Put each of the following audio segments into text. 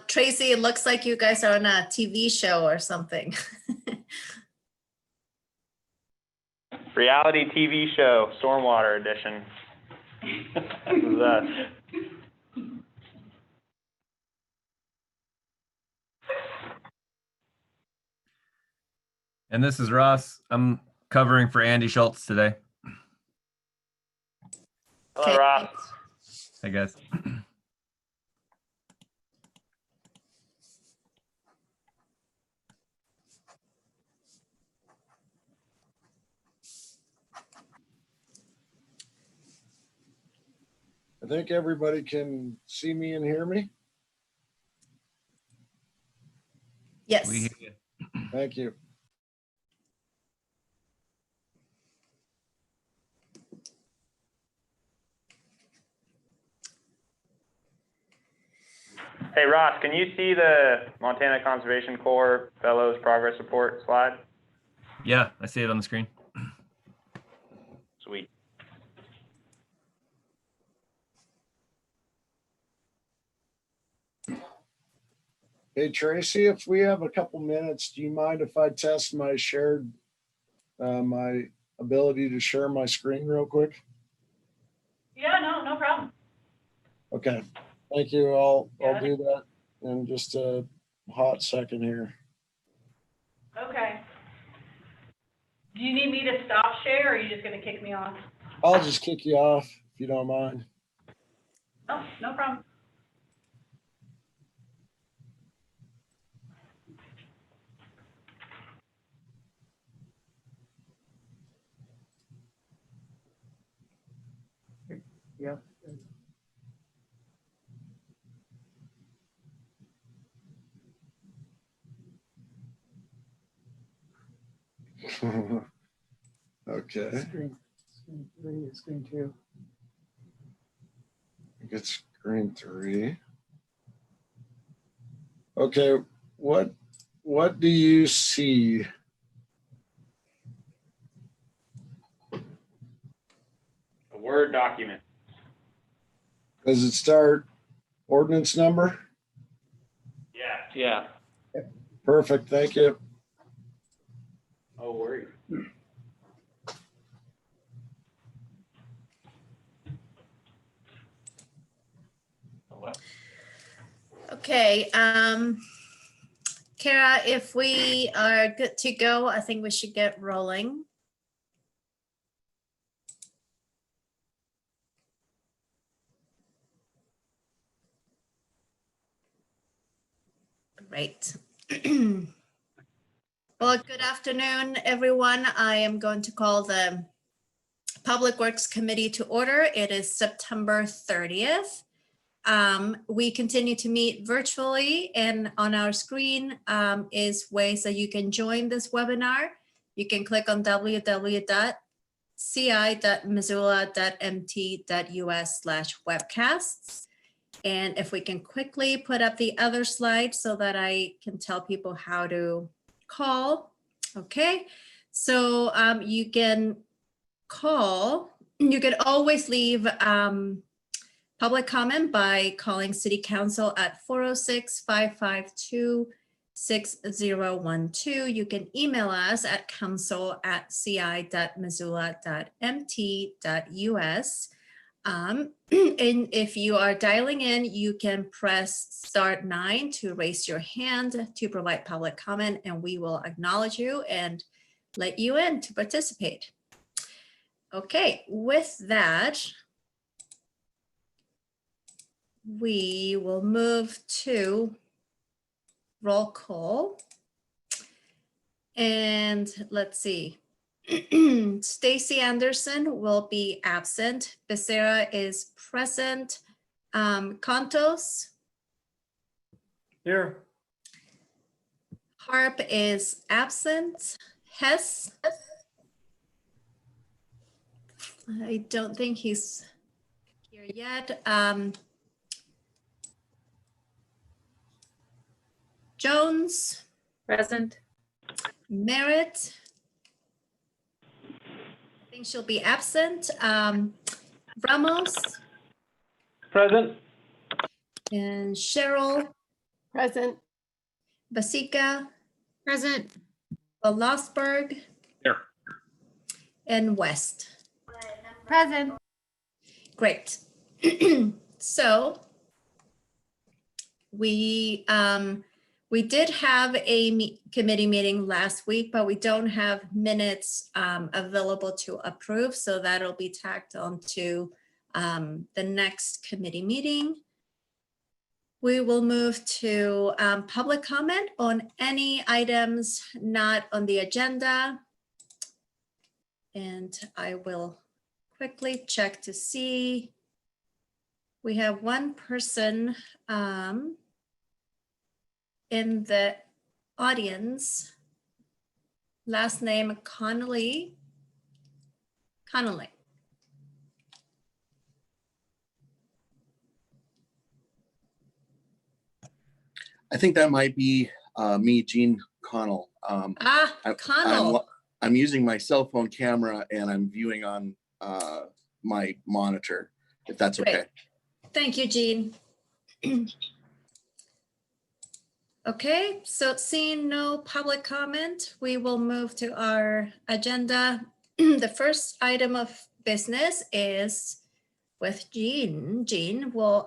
Tracy, it looks like you guys are on a TV show or something. Reality TV show, Stormwater Edition. This is us. And this is Ross. I'm covering for Andy Schultz today. Hello, Okay. Ross. Hey guys. I think everybody can see me and hear me. Yes. We hear you. Thank you. Hey, Ross, can you see the Montana Conservation Corps Fellows Progress Report slide? Yeah, I see it on the screen. Sweet. Hey, Tracy, if we have a couple minutes, do you mind if I test my my ability to share my screen real quick? Yeah, no problem. Okay, thank you. I'll Yeah. do that in just a hot second here. Okay. Do you need me to stop share, or are you just gonna kick me off? I'll just kick you off if you don't mind. Oh, no problem. Yeah. Okay. Screen two. I get screen 3. Okay, what do you see? A Word document. Does it start ordinance number? Yeah. Perfect, thank you. Oh, worry. Okay. Kara, if we are good to go, I think we should get rolling. Great. Well, good afternoon, everyone. I am going to call the Public Works Committee to order. It is September 30th. We continue to meet virtually, and on our screen is ways that you can join this webinar. You can click on www.ci.missoula.mt.us/webcasts. And if we can quickly put up the other slide so that I can tell people how to call. Okay, so you can call, you can always leave public comment by calling City Council at 406-552-6012. You can email us at council@ci.missoula.mt.us. And if you are dialing in, you can press *9 to raise your hand to provide public comment, and we will acknowledge you and let you in to participate. Okay, with that, we will move to roll call. And let's see. Stacy Anderson will be absent. Becerra is present. Contos. Here. Harp is absent. Hess. I don't think he's here yet. Jones. Present. Merritt. I think she'll be absent. Ramos Present. and Cheryl Present. Basika, Present. Losberg, Here. and West. Present. Great. So we did have a committee meeting last week, but we don't have minutes available to approve. So that'll be tacked onto the next committee meeting. We will move to public comment on any items not on the agenda. And I will quickly check to see. We have one person in the audience. Last name Connolly. Connolly. I think that might be me, Gene Connell. Connell. I'm using my cell phone camera and I'm viewing on my monitor, if that's Great. okay. Thank you, Jean. Okay, so seeing no public comment, we will move to our agenda. The first item of business is with Jean. Jean will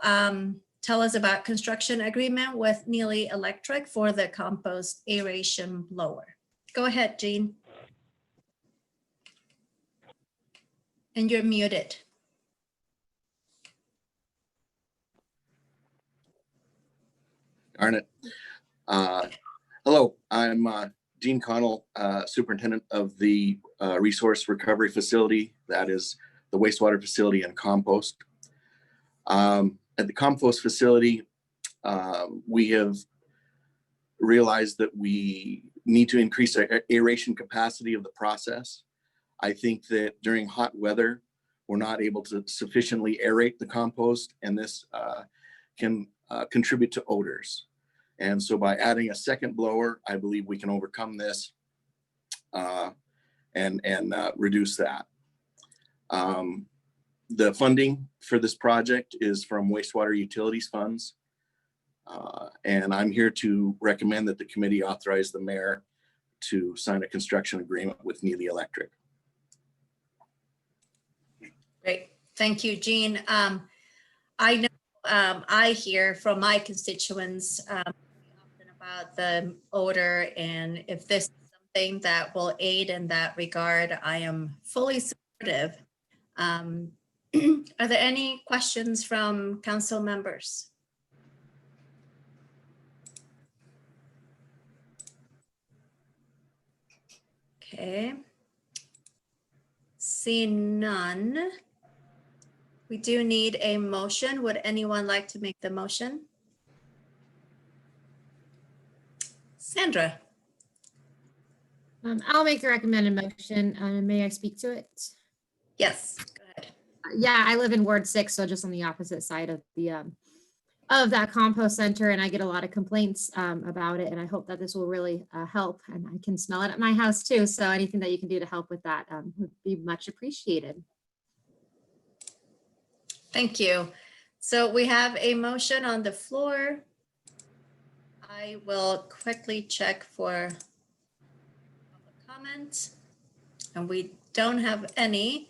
tell us about construction agreement with Neely Electric for the compost aeration blower. Go ahead, Jean. And you're muted. Darn it. Hello, I'm Gene Connell, Superintendent of the Resource Recovery Facility. That is the wastewater facility and compost. At the compost facility, we have realized that we need to increase our aeration capacity of the process. I think that during hot weather, we're not able to sufficiently aerate the compost, and this can contribute to odors. And so by adding a second blower, I believe we can overcome this and reduce that. The funding for this project is from wastewater utilities funds. And I'm here to recommend that the committee authorize the mayor to sign a construction agreement with Neely Electric. Great, thank you, Jean. I know I hear from my constituents often about the odor, and if this is something that will aid in that regard, I am fully supportive. Are there any questions from council members? Okay. Seeing none, we do need a motion. Would anyone like to make the motion? Sandra. I'll make the recommended motion. May I speak to it? Yes, go ahead. Yeah, I live in Ward 6, so just on the opposite side of the of that compost center, and I get a lot of complaints about it, and I hope that this will really help, and I can smell it at my house too, so anything that you can do to help with that would be much appreciated. Thank you. So we have a motion on the floor. I will quickly check for public comment, and we don't have any.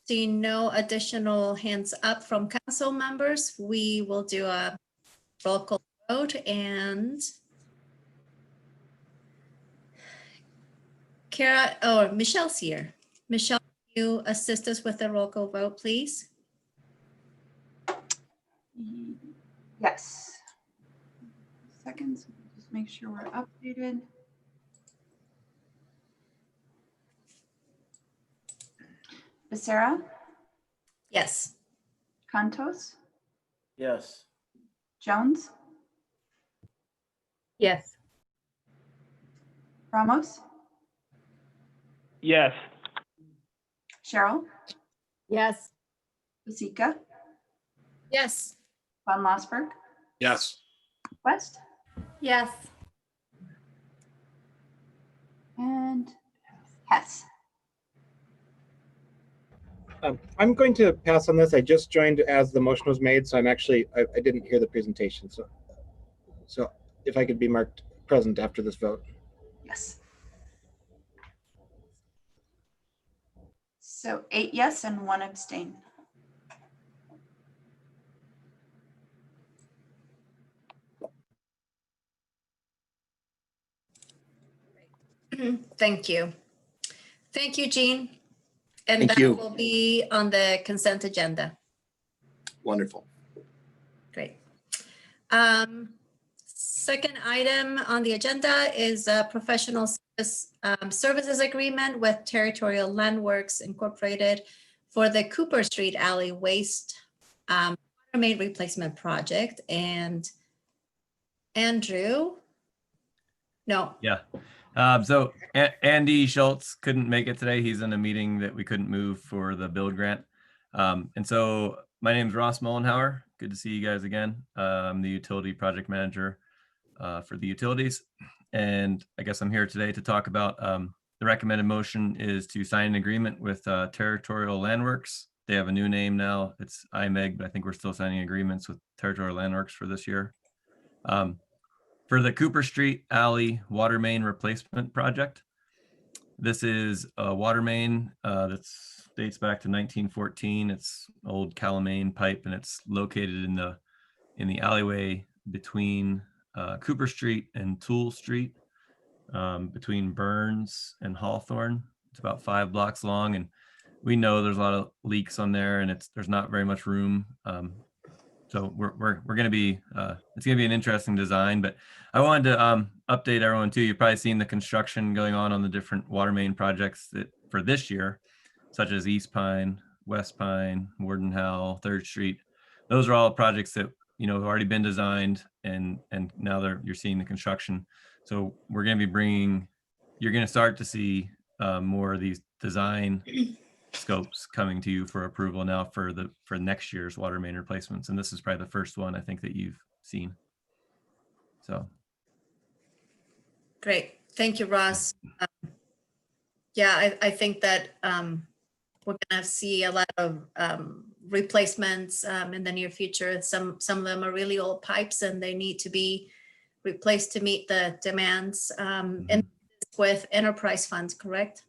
Seeing no additional hands up from council members, we will do a roll call vote, and Kara, or Michelle's here. Michelle, can you assist us with the roll call vote, please? Yes. Seconds, just make sure we're updated. Becerra, Yes. Cantos, Yes. Jones, Yes. Ramos, Yes. Cheryl, Yes. Basika, Yes. Von Lossberg, Yes. West, Yes. and Hess. I'm going to pass on this. I just joined as the motion was made, so I'm actually, I didn't hear the presentation. So So if I could be marked present after this vote. Yes. So 8 yes and 1 abstain. Thank you. Thank you, Jean. And Thank that you. will be on the consent agenda. Wonderful. Great. Second item on the agenda is a professional services agreement with Territorial Landworks Incorporated for the Cooper Street Alley Waste water main replacement project. And Andrew? No, Yeah. So Andy Schultz couldn't make it today. He's in a meeting that we couldn't move for the build grant. And so my name's Ross Mollenhauer. Good to see you guys again. I'm the utility project manager for the utilities. And I guess I'm here today to talk about the recommended motion is to sign an agreement with Territorial Landworks. They have a new name now. It's IMEG, but I think we're still signing agreements with Territorial Landworks for this year. For the Cooper Street Alley water main replacement project. This is a water main that dates back to 1914. It's old Calamine pipe, and it's located in the alleyway between Cooper Street and Toole Street, between Burns and Hawthorne. It's about 5 blocks long, and we know there's a lot of leaks on there, and there's not very much room. So we're going to be, it's going to be an interesting design, but I wanted to update everyone too. You've probably seen the construction going on the different water main projects for this year, such as East Pine, West Pine, Warden Howell, 3rd Street. Those are all projects that, have already been designed, and now you're seeing the construction. So we're going to be you're going to start to see more of these design scopes coming to you for approval now for next year's water main replacements. And this is probably the first one I think that you've seen. So. great. Thank you, Ross. Yeah, I think that we're gonna see a lot of replacements in the near future. Some of them are really old pipes and they need to be replaced to meet the demands and with enterprise funds, correct?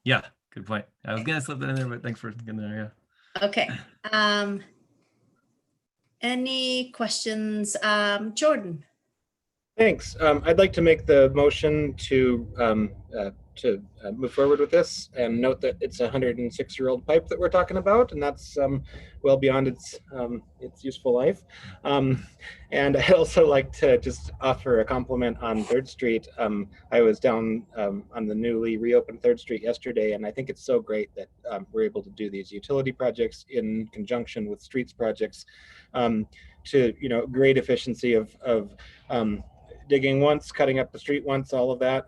Yeah, good point. I was gonna slip that in there, but thanks for getting there. Yeah. Okay. Any questions? Jordan? Thanks. I'd like to make the motion to move forward with this, and note that it's a 106-year-old pipe that we're talking about, and that's well beyond its useful life. And I'd also like to just offer a compliment on 3rd Street. I was down on the newly reopened 3rd Street yesterday, and I think it's so great that we're able to do these utility projects in conjunction with streets projects to great efficiency of digging once, cutting up the street once, all of that.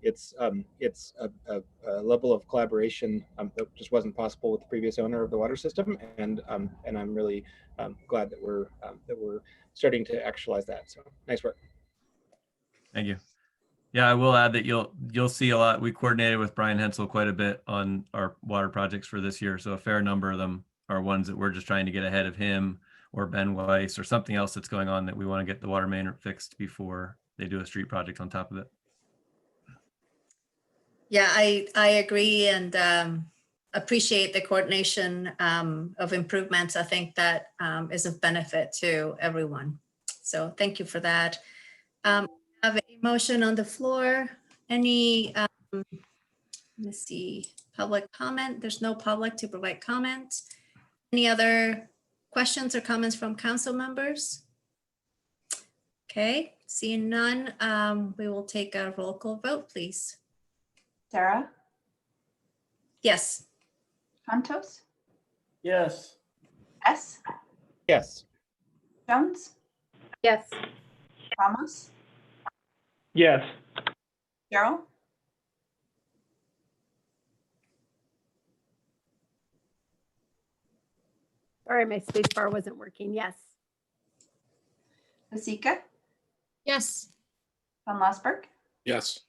It's a level of collaboration that just wasn't possible with the previous owner of the water system, and I'm really glad that we're starting to actualize that. So nice work. Thank you. Yeah, I will add that you'll see a lot. We coordinated with Brian Hensel quite a bit on our water projects for this year, so a fair number of them are ones that we're just trying to get ahead of him or Ben Weiss or something else that's going on that we want to get the water main fixed before they do a street project on top of it. Yeah, I agree and appreciate the coordination of improvements. I think that is of benefit to everyone. So thank you for that. I have a motion on the floor. Any, let me see, public comment? There's no public to provide comment. Any other questions or comments from council members? Okay, seeing none, we will take a roll call vote, please. Sarah? Yes. Santos? Yes. S? Yes. Jones? Yes. Ramos? Yes. Gerald? Sorry, my space bar wasn't working. Yes. Vasika? Yes. Van Lasberg? Yes.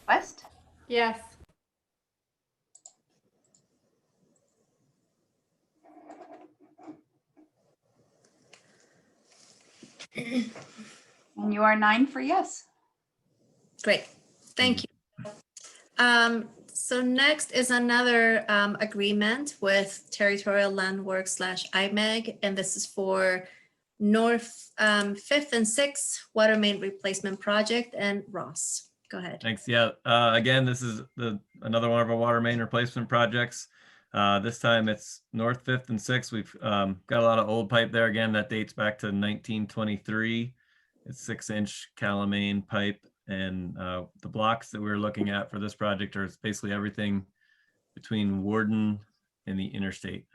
West? Yes. And you are 9 for yes. Great, thank you. So next is another agreement with Territorial Land Works / IMEG, and this is for North 5th and 6th Water Main Replacement Project. And Ross, go ahead. Thanks. Yeah. Again, this is another one of our water main replacement projects. This time it's North 5th and 6th. We've got a lot of old pipe there. Again, that dates back to 1923. It's 6-inch Calamine pipe. And the blocks that we're looking at for this project are basically everything between Warden and the interstate.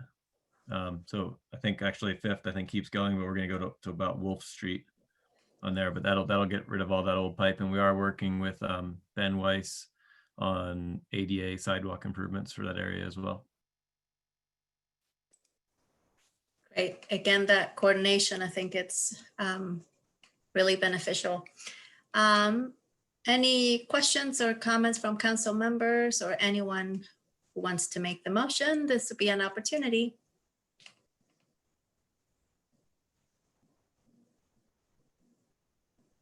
So I think actually 5th, I think keeps going, but we're going to go to about Wolf Street on there, but that'll get rid of all that old pipe. And we are working with Ben Weiss on ADA sidewalk improvements for that area as well. Great. Again, that coordination, I think it's really beneficial. Any questions or comments from council members or anyone who wants to make the motion? This would be an opportunity.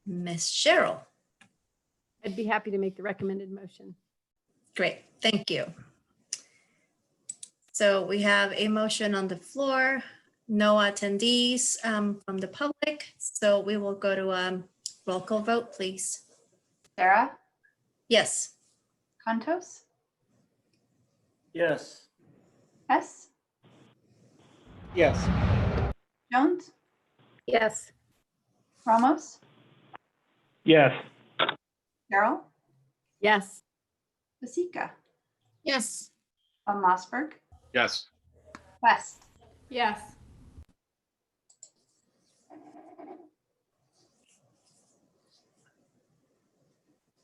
Miss Cheryl. I'd be happy to make the recommended motion. Great, thank you. So we have a motion on the floor, no attendees from the public. So we will go to roll call vote, please. Sarah, Yes. Contos, Yes. Hess, Yes. Jones, Yes. Ramos, Yes. Carol, Yes. Vasika, Yes. Von Mossberg, Yes. West. Yes.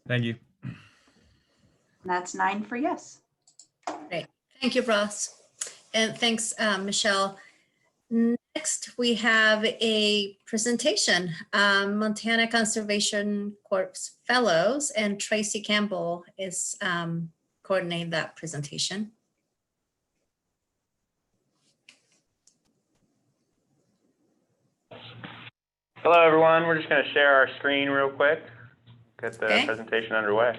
Thank you. And that's 9 for yes. Thank you, Ross. And thanks, Michelle. Next, we have a presentation, Montana Conservation Corps Fellows, and Tracy Campbell is coordinating that presentation. Hello, everyone. We're just going to share our screen real quick. Get the Okay. presentation underway.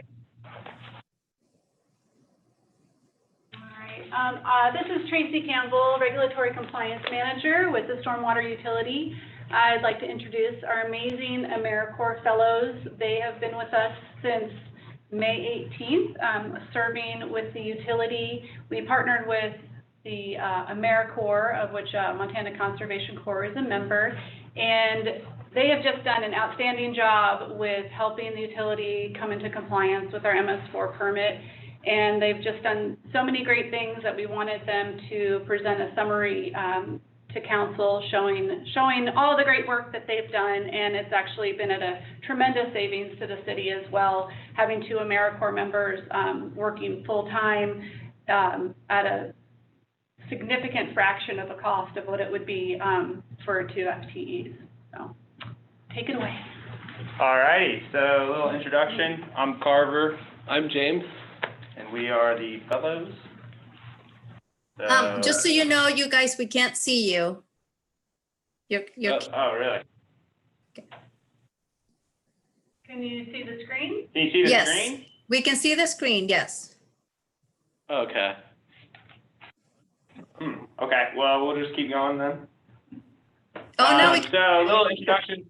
All right, this is Tracy Campbell, Regulatory Compliance Manager with the Stormwater Utility. I'd like to introduce our amazing AmeriCorps Fellows. They have been with us since May 18th, serving with the utility. We partnered with the AmeriCorps, of which Montana Conservation Corps is a member, and they have just done an outstanding job with helping the utility come into compliance with our MS4 permit. And they've just done so many great things that we wanted them to present a summary to council showing all the great work that they've done. And it's actually been at a tremendous savings to the city as well, having 2 AmeriCorps members working full-time at a significant fraction of the cost of what it would be for 2 FTEs. So take it away. All righty, so a little introduction. I'm Carver. I'm James. And we are the fellows. Just so you know, you guys, we can't see you. You're Oh, really? Can you see the screen? Can you see the Yes. screen? We can see the screen, yes. Okay. Okay, well, we'll just keep going then. Oh, no, So a little introduction.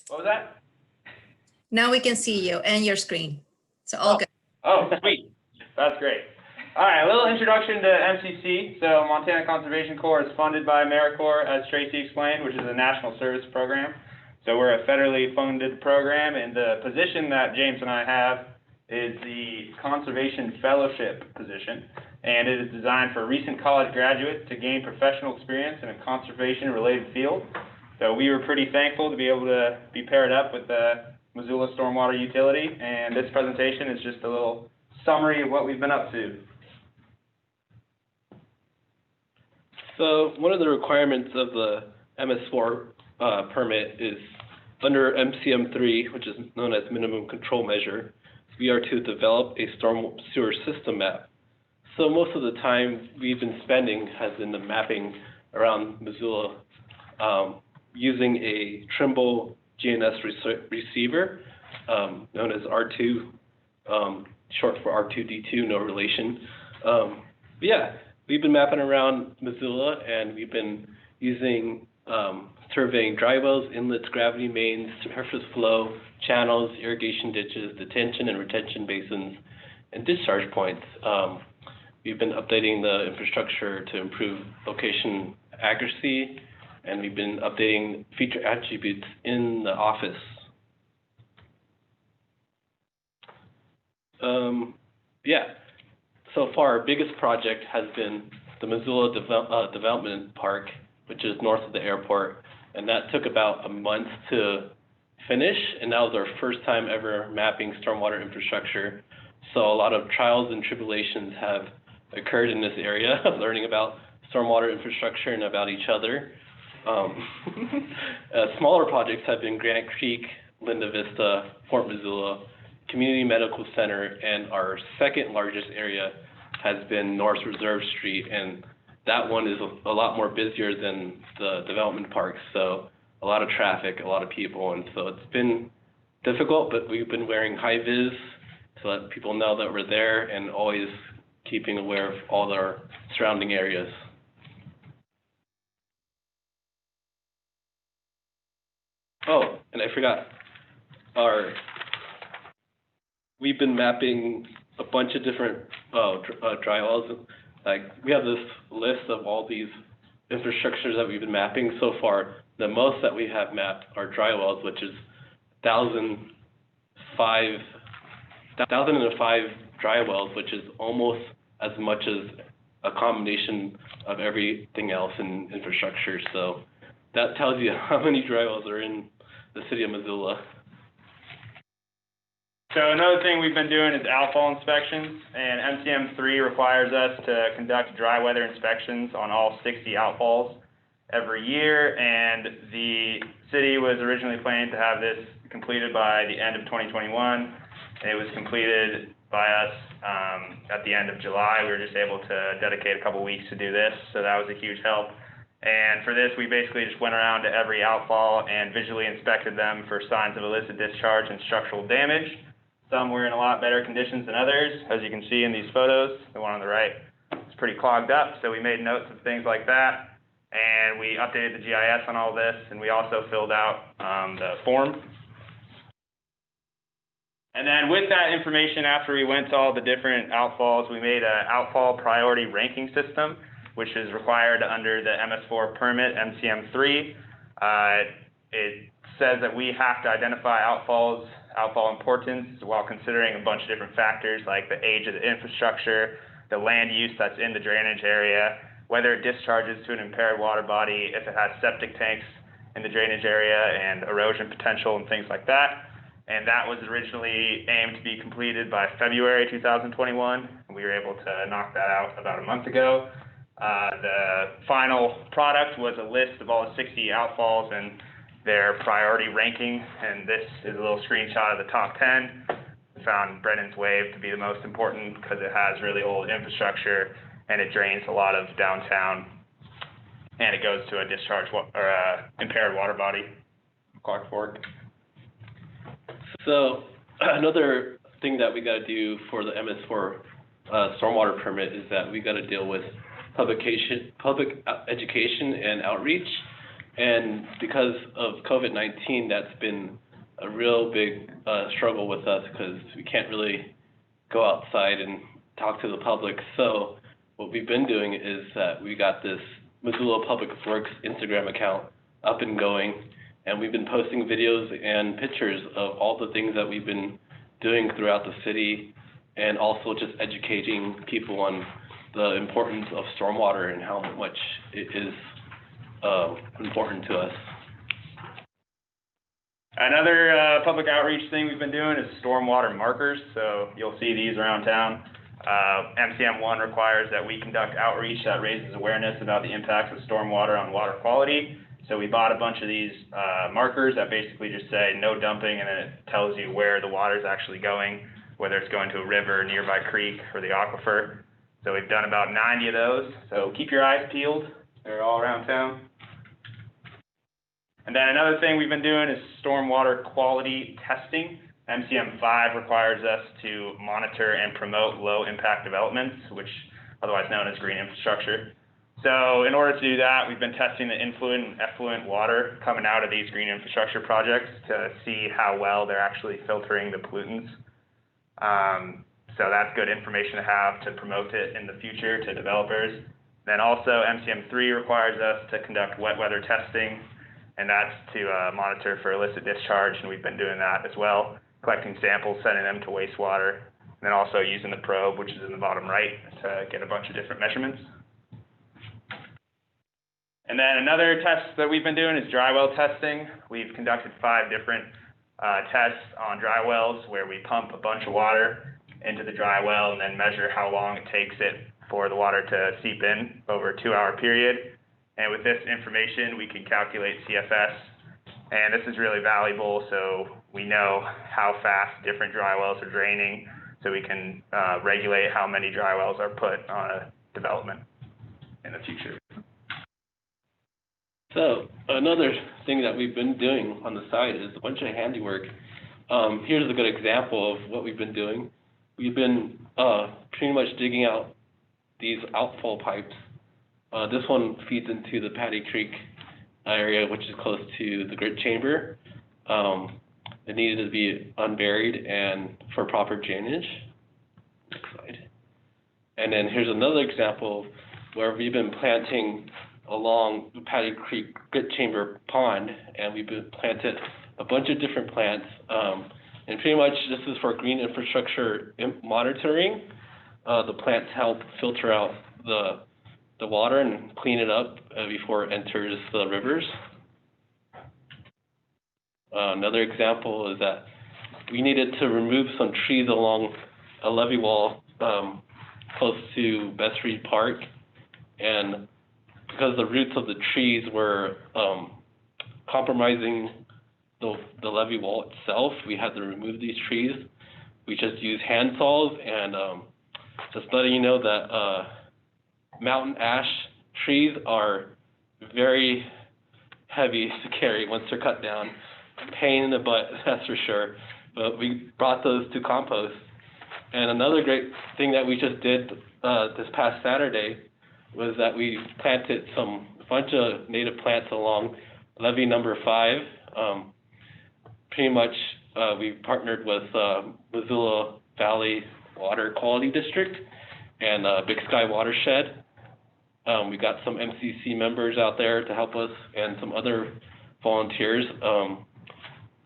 What was that? now we can see you and your screen. So all good. Oh, sweet. That's great. All right, a little introduction to MCC. So Montana Conservation Corps is funded by AmeriCorps, as Tracy explained, which is a national service program. So we're a federally funded program, and the position that James and I have is the Conservation Fellowship position, and it is designed for recent college graduates to gain professional experience in a conservation-related field. So we were pretty thankful to be able to be paired up with the Missoula Stormwater Utility, and this presentation is just a little summary of what we've been up to. So one of the requirements of the MS4 permit is under MCM3, which is known as minimum control measure, we are to develop a storm sewer system map. So most of the time we've been spending has been the mapping around Missoula using a Trimble GNS receiver, known as R2, short for R2D2, no relation. Yeah, we've been mapping around Missoula, and we've been using surveying dry wells, inlets, gravity mains, surface flow, channels, irrigation ditches, detention and retention basins, and discharge points. We've been updating the infrastructure to improve location accuracy, and we've been updating feature attributes in the office. Yeah, so far our biggest project has been the Missoula Development Park, which is north of the airport, and that took about a month to finish, and that was our first time ever mapping stormwater infrastructure. So a lot of trials and tribulations have occurred in this area, learning about stormwater infrastructure and about each other. Smaller projects have been Granite Creek, Linda Vista, Fort Missoula, Community Medical Center, and our second largest area has been North Reserve Street, and that one is a lot more busier than the development park, so a lot of traffic, a lot of people, and so it's been difficult, but we've been wearing high vis to let people know that we're there and always keeping aware of all our surrounding areas. Oh, and I forgot, we've been mapping a bunch of different dry wells. Like, we have this list of all these infrastructures that we've been mapping so far. The most that we have mapped are dry wells, which is 1,005 dry wells, which is almost as much as a combination of everything else in infrastructure. So that tells you how many dry wells are in the city of Missoula. So another thing we've been doing is outfall inspections, and MCM3 requires us to conduct dry weather inspections on all 60 outfalls every year, and the city was originally planning to have this completed by the end of 2021. It was completed by us at the end of July. We were just able to dedicate a couple weeks to do this, so that was a huge help. And for this, we basically just went around to every outfall and visually inspected them for signs of illicit discharge and structural damage. Some were in a lot better conditions than others, as you can see in these photos. The one on the right is pretty clogged up, so we made notes of things like that. And we updated the GIS on all this, and we also filled out the form. And then with that information, after we went to all the different outfalls, we made an outfall priority ranking system, which is required under the MS4 permit, MCM3. It says that we have to identify outfall importance while considering a bunch of different factors like the age of the infrastructure, the land use that's in the drainage area, whether it discharges to an impaired water body, if it has septic tanks in the drainage area, and erosion potential and things like that. And that was originally aimed to be completed by February 2021, and we were able to knock that out about a month ago. The final product was a list of all the 60 outfalls and their priority ranking, and this is a little screenshot of the top 10. We found Brennan's Wave to be the most important because it has really old infrastructure and it drains a lot of downtown, and it goes to a impaired water body, Clark Fork. So another thing that we got to do for the MS4 stormwater permit is that we got to deal with public education and outreach. And because of COVID-19, that's been a real big struggle with us because we can't really go outside and talk to the public. So what we've been doing is that we got this Missoula Public Works Instagram account up and going, and we've been posting videos and pictures of all the things that we've been doing throughout the city, and also just educating people on the importance of stormwater and how much it is important to us. Another public outreach thing we've been doing is stormwater markers. So you'll see these around town. MCM1 requires that we conduct outreach that raises awareness about the impacts of stormwater on water quality. So we bought a bunch of these markers that basically just say no dumping, and then it tells you where the water is actually going, whether it's going to a river, nearby creek, or the aquifer. So we've done about 90 of those. So keep your eyes peeled. They're all around town. And then another thing we've been doing is stormwater quality testing. MCM5 requires us to monitor and promote low impact developments, which otherwise known as green infrastructure. So in order to do that, we've been testing the influent and effluent water coming out of these green infrastructure projects to see how well they're actually filtering the pollutants. So that's good information to have to promote it in the future to developers. Then also MCM3 requires us to conduct wet weather testing, and that's to monitor for illicit discharge, and we've been doing that as well, collecting samples, sending them to wastewater, and then also using the probe, which is in the bottom right, to get a bunch of different measurements. And then another test that we've been doing is dry well testing. We've conducted 5 different tests on dry wells where we pump a bunch of water into the dry well and then measure how long it takes it for the water to seep in over a 2-hour period. And with this information, we can calculate CFS. And this is really valuable, so we know how fast different dry wells are draining, so we can regulate how many dry wells are put on a development in the future. So another thing that we've been doing on the side is a bunch of handiwork. Here's a good example of what we've been doing. We've been pretty much digging out these outfall pipes. This one feeds into the Patty Creek area, which is close to the grit chamber. It needed to be unburied and for proper drainage. Next slide. And then here's another example where we've been planting along the Patty Creek grit chamber pond, and we've been planted a bunch of different plants. And pretty much this is for green infrastructure monitoring. The plants help filter out the water and clean it up before it enters the rivers. Another example is that we needed to remove some trees along a levee wall close to Best Reed Park, and because the roots of the trees were compromising the levee wall itself, we had to remove these trees. We just used hand saws, and just letting you know that mountain ash trees are very heavy to carry once they're cut down. Pain in the butt, that's for sure. But we brought those to compost. And another great thing that we just did this past Saturday was that we planted a bunch of native plants along levee number 5. Pretty much we partnered with Missoula Valley Water Quality District and Big Sky Watershed. We got some MCC members out there to help us and some other volunteers.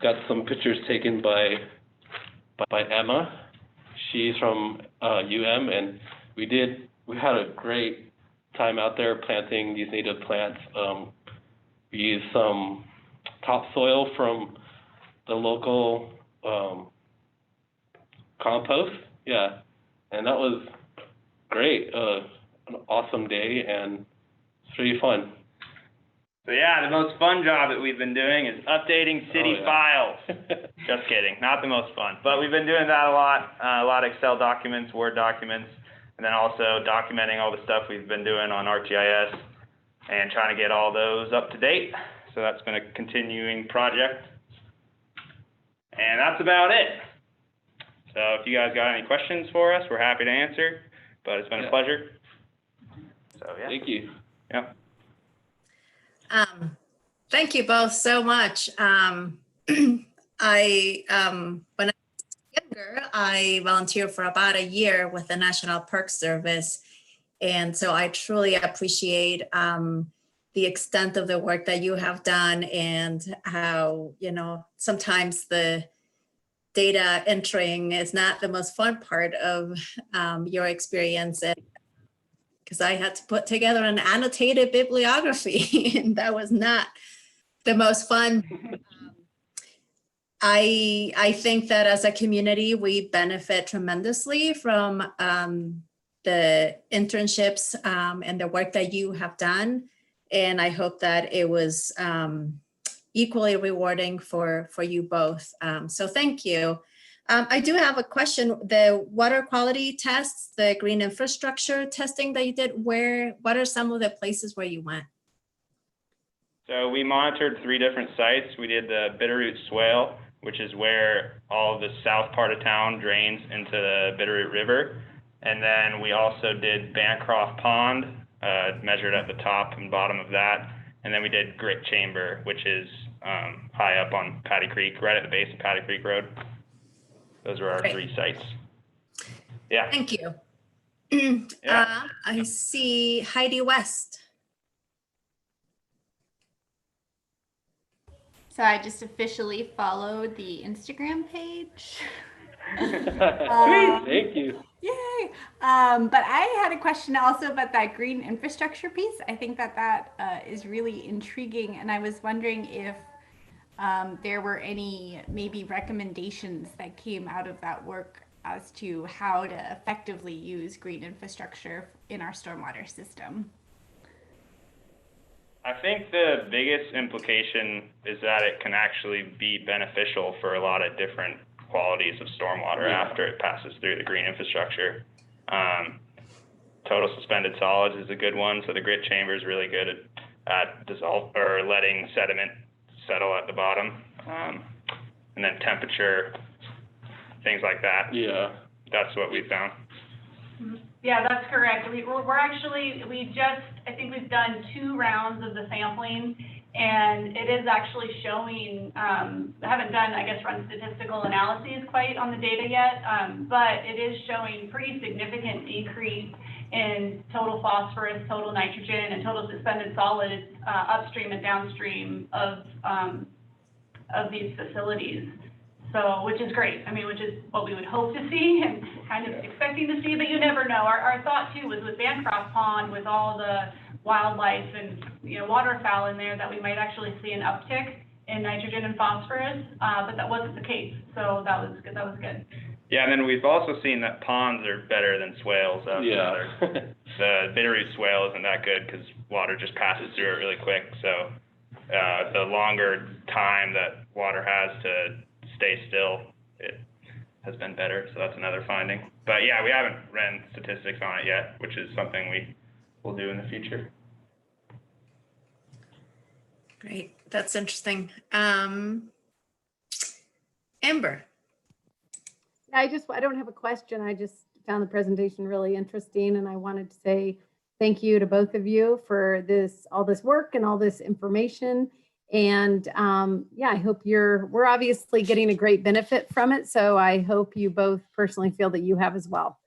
Got some pictures taken by Emma. She's from UM, and we had a great time out there planting these native plants. We used some topsoil from the local compost, yeah, and that was great. An awesome day, and it's pretty fun. So yeah, the most fun job that we've been doing is updating city files. Just kidding, not the most fun, but we've been doing that a lot of Excel documents, Word documents, and then also documenting all the stuff we've been doing on ArcGIS and trying to get all those up to date. So that's been a continuing project. And that's about it. So if you guys got any questions for us, we're happy to answer, but it's been a pleasure. So yeah. Thank you. Yep. Thank you both so much. When I was younger, I volunteered for about a year with the National Park Service. And so I truly appreciate the extent of the work that you have done and how, sometimes the data entering is not the most fun part of your experience. Because I had to put together an annotated bibliography, and that was not the most fun. I think that as a community, we benefit tremendously from the internships and the work that you have done. And I hope that it was equally rewarding for you both. So thank you. I do have a question. The water quality tests, the green infrastructure testing that you did, what are some of the places where you went? So we monitored 3 different sites. We did the Bitterroot Swale, which is where all of the south part of town drains into the Bitterroot River. And then we also did Bancroft Pond, measured at the top and bottom of that. And then we did Grit Chamber, which is high up on Patty Creek, right at the base of Patty Creek Road. Those are our Great. 3 sites. Yeah. Thank you. Yeah. I see Heidi West. So I just officially followed the Instagram page. Sweet, thank you. Yay! But I had a question also about that green infrastructure piece. I think that is really intriguing, and I was wondering if there were any maybe recommendations that came out of that work as to how to effectively use green infrastructure in our stormwater system. I think the biggest implication is that it can actually be beneficial for a lot of different qualities of stormwater after it passes through the green infrastructure. Total suspended solids is a good one. So the grit chamber is really good at dissolve or letting sediment settle at the bottom. And then temperature, things like that. Yeah. That's what we found. Yeah, that's correct. I think we've done 2 rounds of the sampling, and it is actually showing, I haven't done, run statistical analyses quite on the data yet, but it is showing pretty significant decrease in total phosphorus, total nitrogen, and total suspended solids upstream and downstream of these facilities. So, which is great. Which is what we would hope to see and kind of expecting to see, but you never know. Our thought too was with Bancroft Pond, with all the wildlife and waterfowl in there, that we might actually see an uptick in nitrogen and phosphorus, but that wasn't the case. So that was good. Yeah, and then we've also seen that ponds are better than swales. The Bitterroot Swale isn't that good because water just passes through it really quick. So the longer time that water has to stay still, it has been better. So that's another finding. But yeah, we haven't ran statistics on it yet, which is something we will do in the future. Great, that's interesting. Amber. I don't have a question. I just found the presentation really interesting, and I wanted to say thank you to both of you for all this work and all this information. And I hope we're obviously getting a great benefit from it. So I hope you both personally feel that you have as well.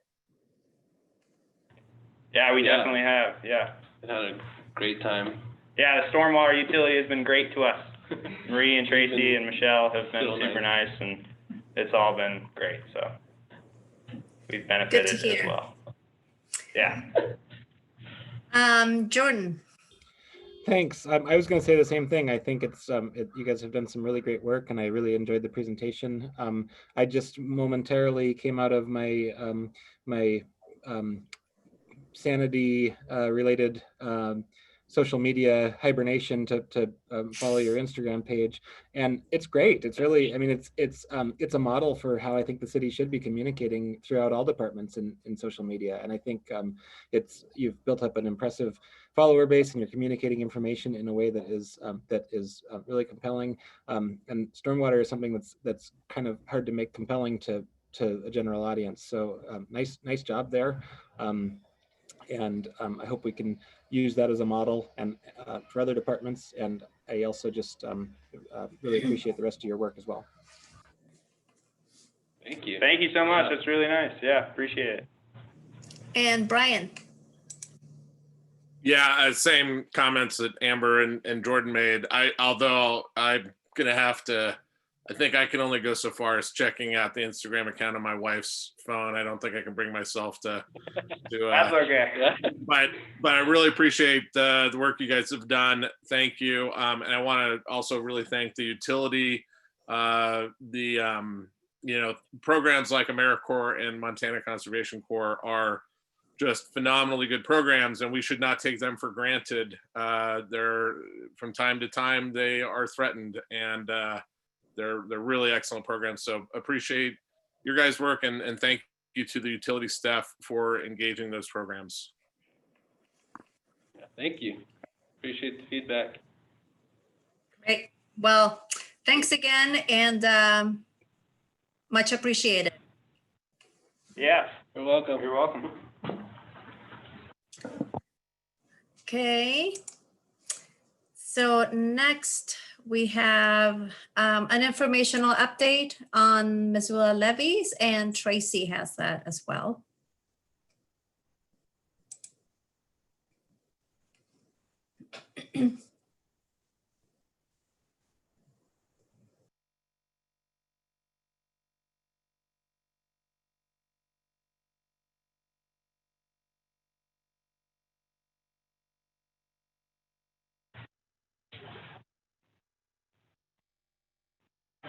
Yeah, we definitely have. Yeah. I had a great time. Yeah, the stormwater utility has been great to us. Marie and Tracy and Michelle have been super nice, and it's all been great. So we've benefited as well. Yeah. Jordan. Thanks. I was going to say the same thing. I think you guys have done some really great work, and I really enjoyed the presentation. I just momentarily came out of my sanity related social media hibernation to follow your Instagram page, and it's great. It's really, it's a model for how I think the city should be communicating throughout all departments in social media. And I think you've built up an impressive follower base, and you're communicating information in a way that is really compelling. And stormwater is something that's kind of hard to make compelling to a general audience. So nice job there. And I hope we can use that as a model and for other departments. And I also just really appreciate the rest of your work as well. Thank you. Thank you so much. That's really nice. Yeah, appreciate it. And Brian. Yeah, same comments that Amber and Jordan made. Although I'm gonna have to, I think I can only go so far as checking out the Instagram account on my wife's phone. I don't think I can bring myself to That's okay. But I really appreciate the work you guys have done. Thank you. And I want to also really thank the utility, programs like AmeriCorps and Montana Conservation Corps are just phenomenally good programs, and we should not take them for granted. They're from time to time they are threatened, and they're really excellent programs. So appreciate your guys' work, and thank you to the utility staff for engaging those programs. Yeah, thank you. Appreciate the feedback. Great. Well, thanks again and much appreciated. Yes, You're welcome. you're welcome. Okay. So next we have an informational update on Missoula levies, and Tracy has that as well.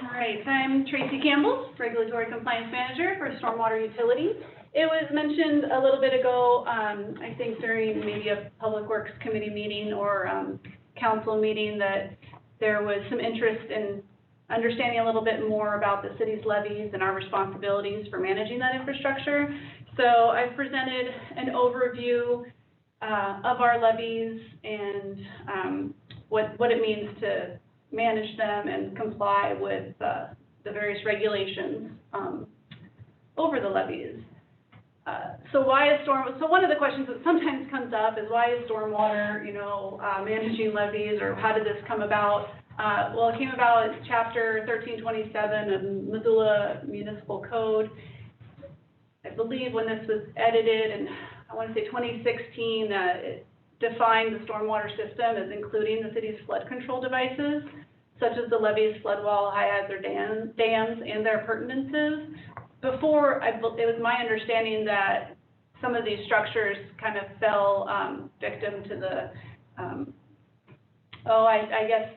All right, I'm Tracy Campbell, Regulatory Compliance Manager for Stormwater Utility. It was mentioned a little bit ago, I think during maybe a Public Works Committee meeting or council meeting, that there was some interest in understanding a little bit more about the city's levies and our responsibilities for managing that infrastructure. So I've presented an overview of our levies and what it means to manage them and comply with the various regulations over the levies. So why is so one of the questions that sometimes comes up is, why is stormwater, managing levies, or how did this come about? Well, it came about in Chapter 1327 of Missoula Municipal Code. I believe when this was edited, and I want to say 2016, it defined the stormwater system as including the city's flood control devices, such as the levees, flood wall, high hazard dams, and their appurtenances. Before, it was my understanding that some of these structures kind of fell victim to the, I guess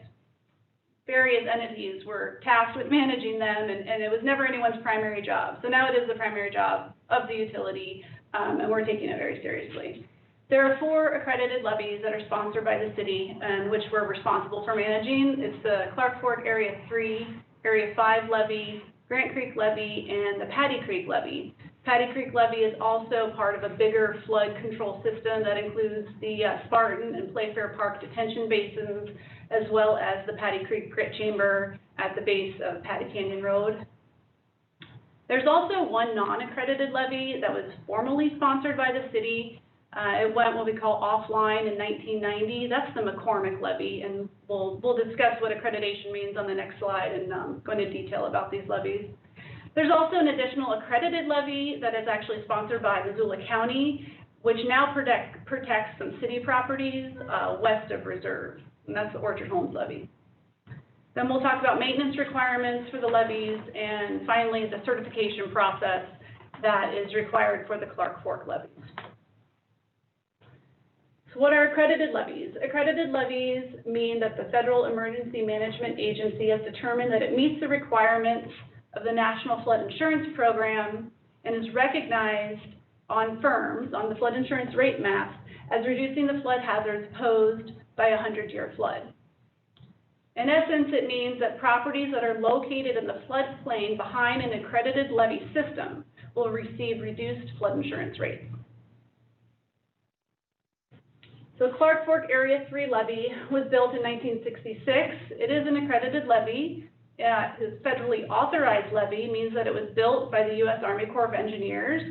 various entities were tasked with managing them, and it was never anyone's primary job. So now it is the primary job of the utility, and we're taking it very seriously. There are 4 accredited levies that are sponsored by the city and which we're responsible for managing. It's the Clark Fork Area 3, Area 5 levy, Grant Creek levy, and the Patty Creek levy. Patty Creek levy is also part of a bigger flood control system that includes the Spartan and Playfair Park detention basins, as well as the Patty Creek Grit Chamber at the base of Patty Canyon Road. There's also one non-accredited levy that was formally sponsored by the city. It went what we call offline in 1990. That's the McCormick levy, and we'll discuss what accreditation means on the next slide and go into detail about these levies. There's also an additional accredited levy that is actually sponsored by Missoula County, which now protects some city properties west of Reserve, and that's the Orchard Homes levy. Then we'll talk about maintenance requirements for the levies, and finally the certification process that is required for the Clark Fork levies. So what are accredited levies? Accredited levies mean that the Federal Emergency Management Agency has determined that it meets the requirements of the National Flood Insurance Program and is recognized on firms on the flood insurance rate map as reducing the flood hazards posed by a 100-year flood. In essence, it means that properties that are located in the floodplain behind an accredited levy system will receive reduced flood insurance rates. So Clark Fork Area 3 levy was built in 1966. It is an accredited levy. It's federally authorized levy, means that it was built by the U.S. Army Corps of Engineers,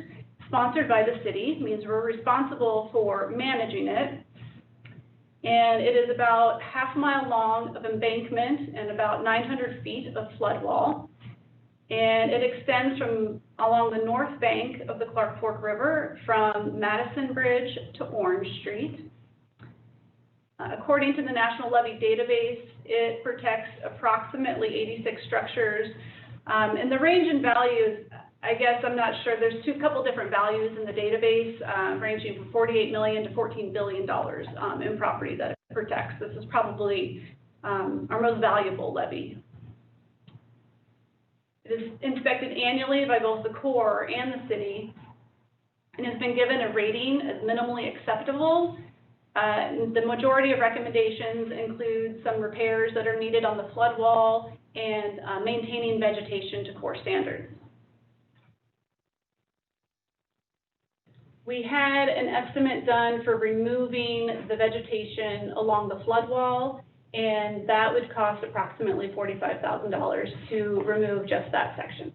sponsored by the city, means we're responsible for managing it. And it is about half a mile long of embankment and about 900 feet of flood wall. And it extends from along the north bank of the Clark Fork River from Madison Bridge to Orange Street. According to the National Levy Database, it protects approximately 86 structures. And the range in values, I guess I'm not sure, there's a couple different values in the database, ranging from $48 million to $14 billion in property that it protects. This is probably our most valuable levy. It is inspected annually by both the Corps and the city, and has been given a rating as minimally acceptable. The majority of recommendations include some repairs that are needed on the flood wall and maintaining vegetation to Corps standards. We had an estimate done for removing the vegetation along the flood wall, And that would cost approximately $45,000 to remove just that section.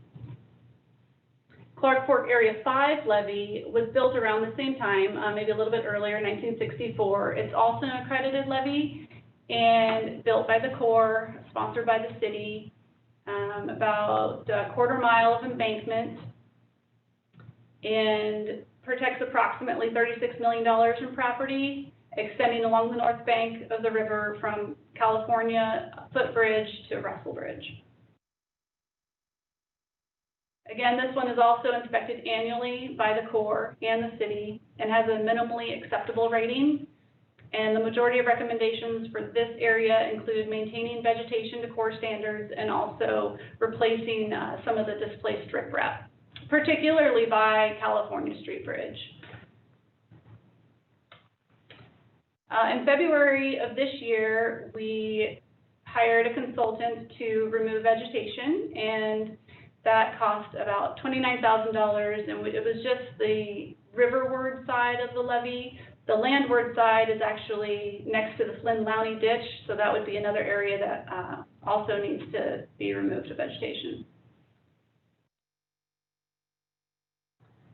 Clark Fork Area 5 levee was built around the same time, maybe a little bit earlier, 1964. It's also an accredited levee and built by the Corps, sponsored by the city, about a quarter mile of embankment, and protects approximately $36 million in property, extending along the north bank of the river from California Footbridge to Russell Bridge. Again, this one is also inspected annually by the Corps and the city and has a minimally acceptable rating. And the majority of recommendations for this area include maintaining vegetation to Corps standards and also replacing some of the displaced riprap, particularly by California Street Bridge. In February of this year, we hired a consultant to remove vegetation, and that cost about $29,000, and it was just the riverward side of the levee. The landward side is actually next to the Flynn Lowney ditch, so that would be another area that also needs to be removed of vegetation.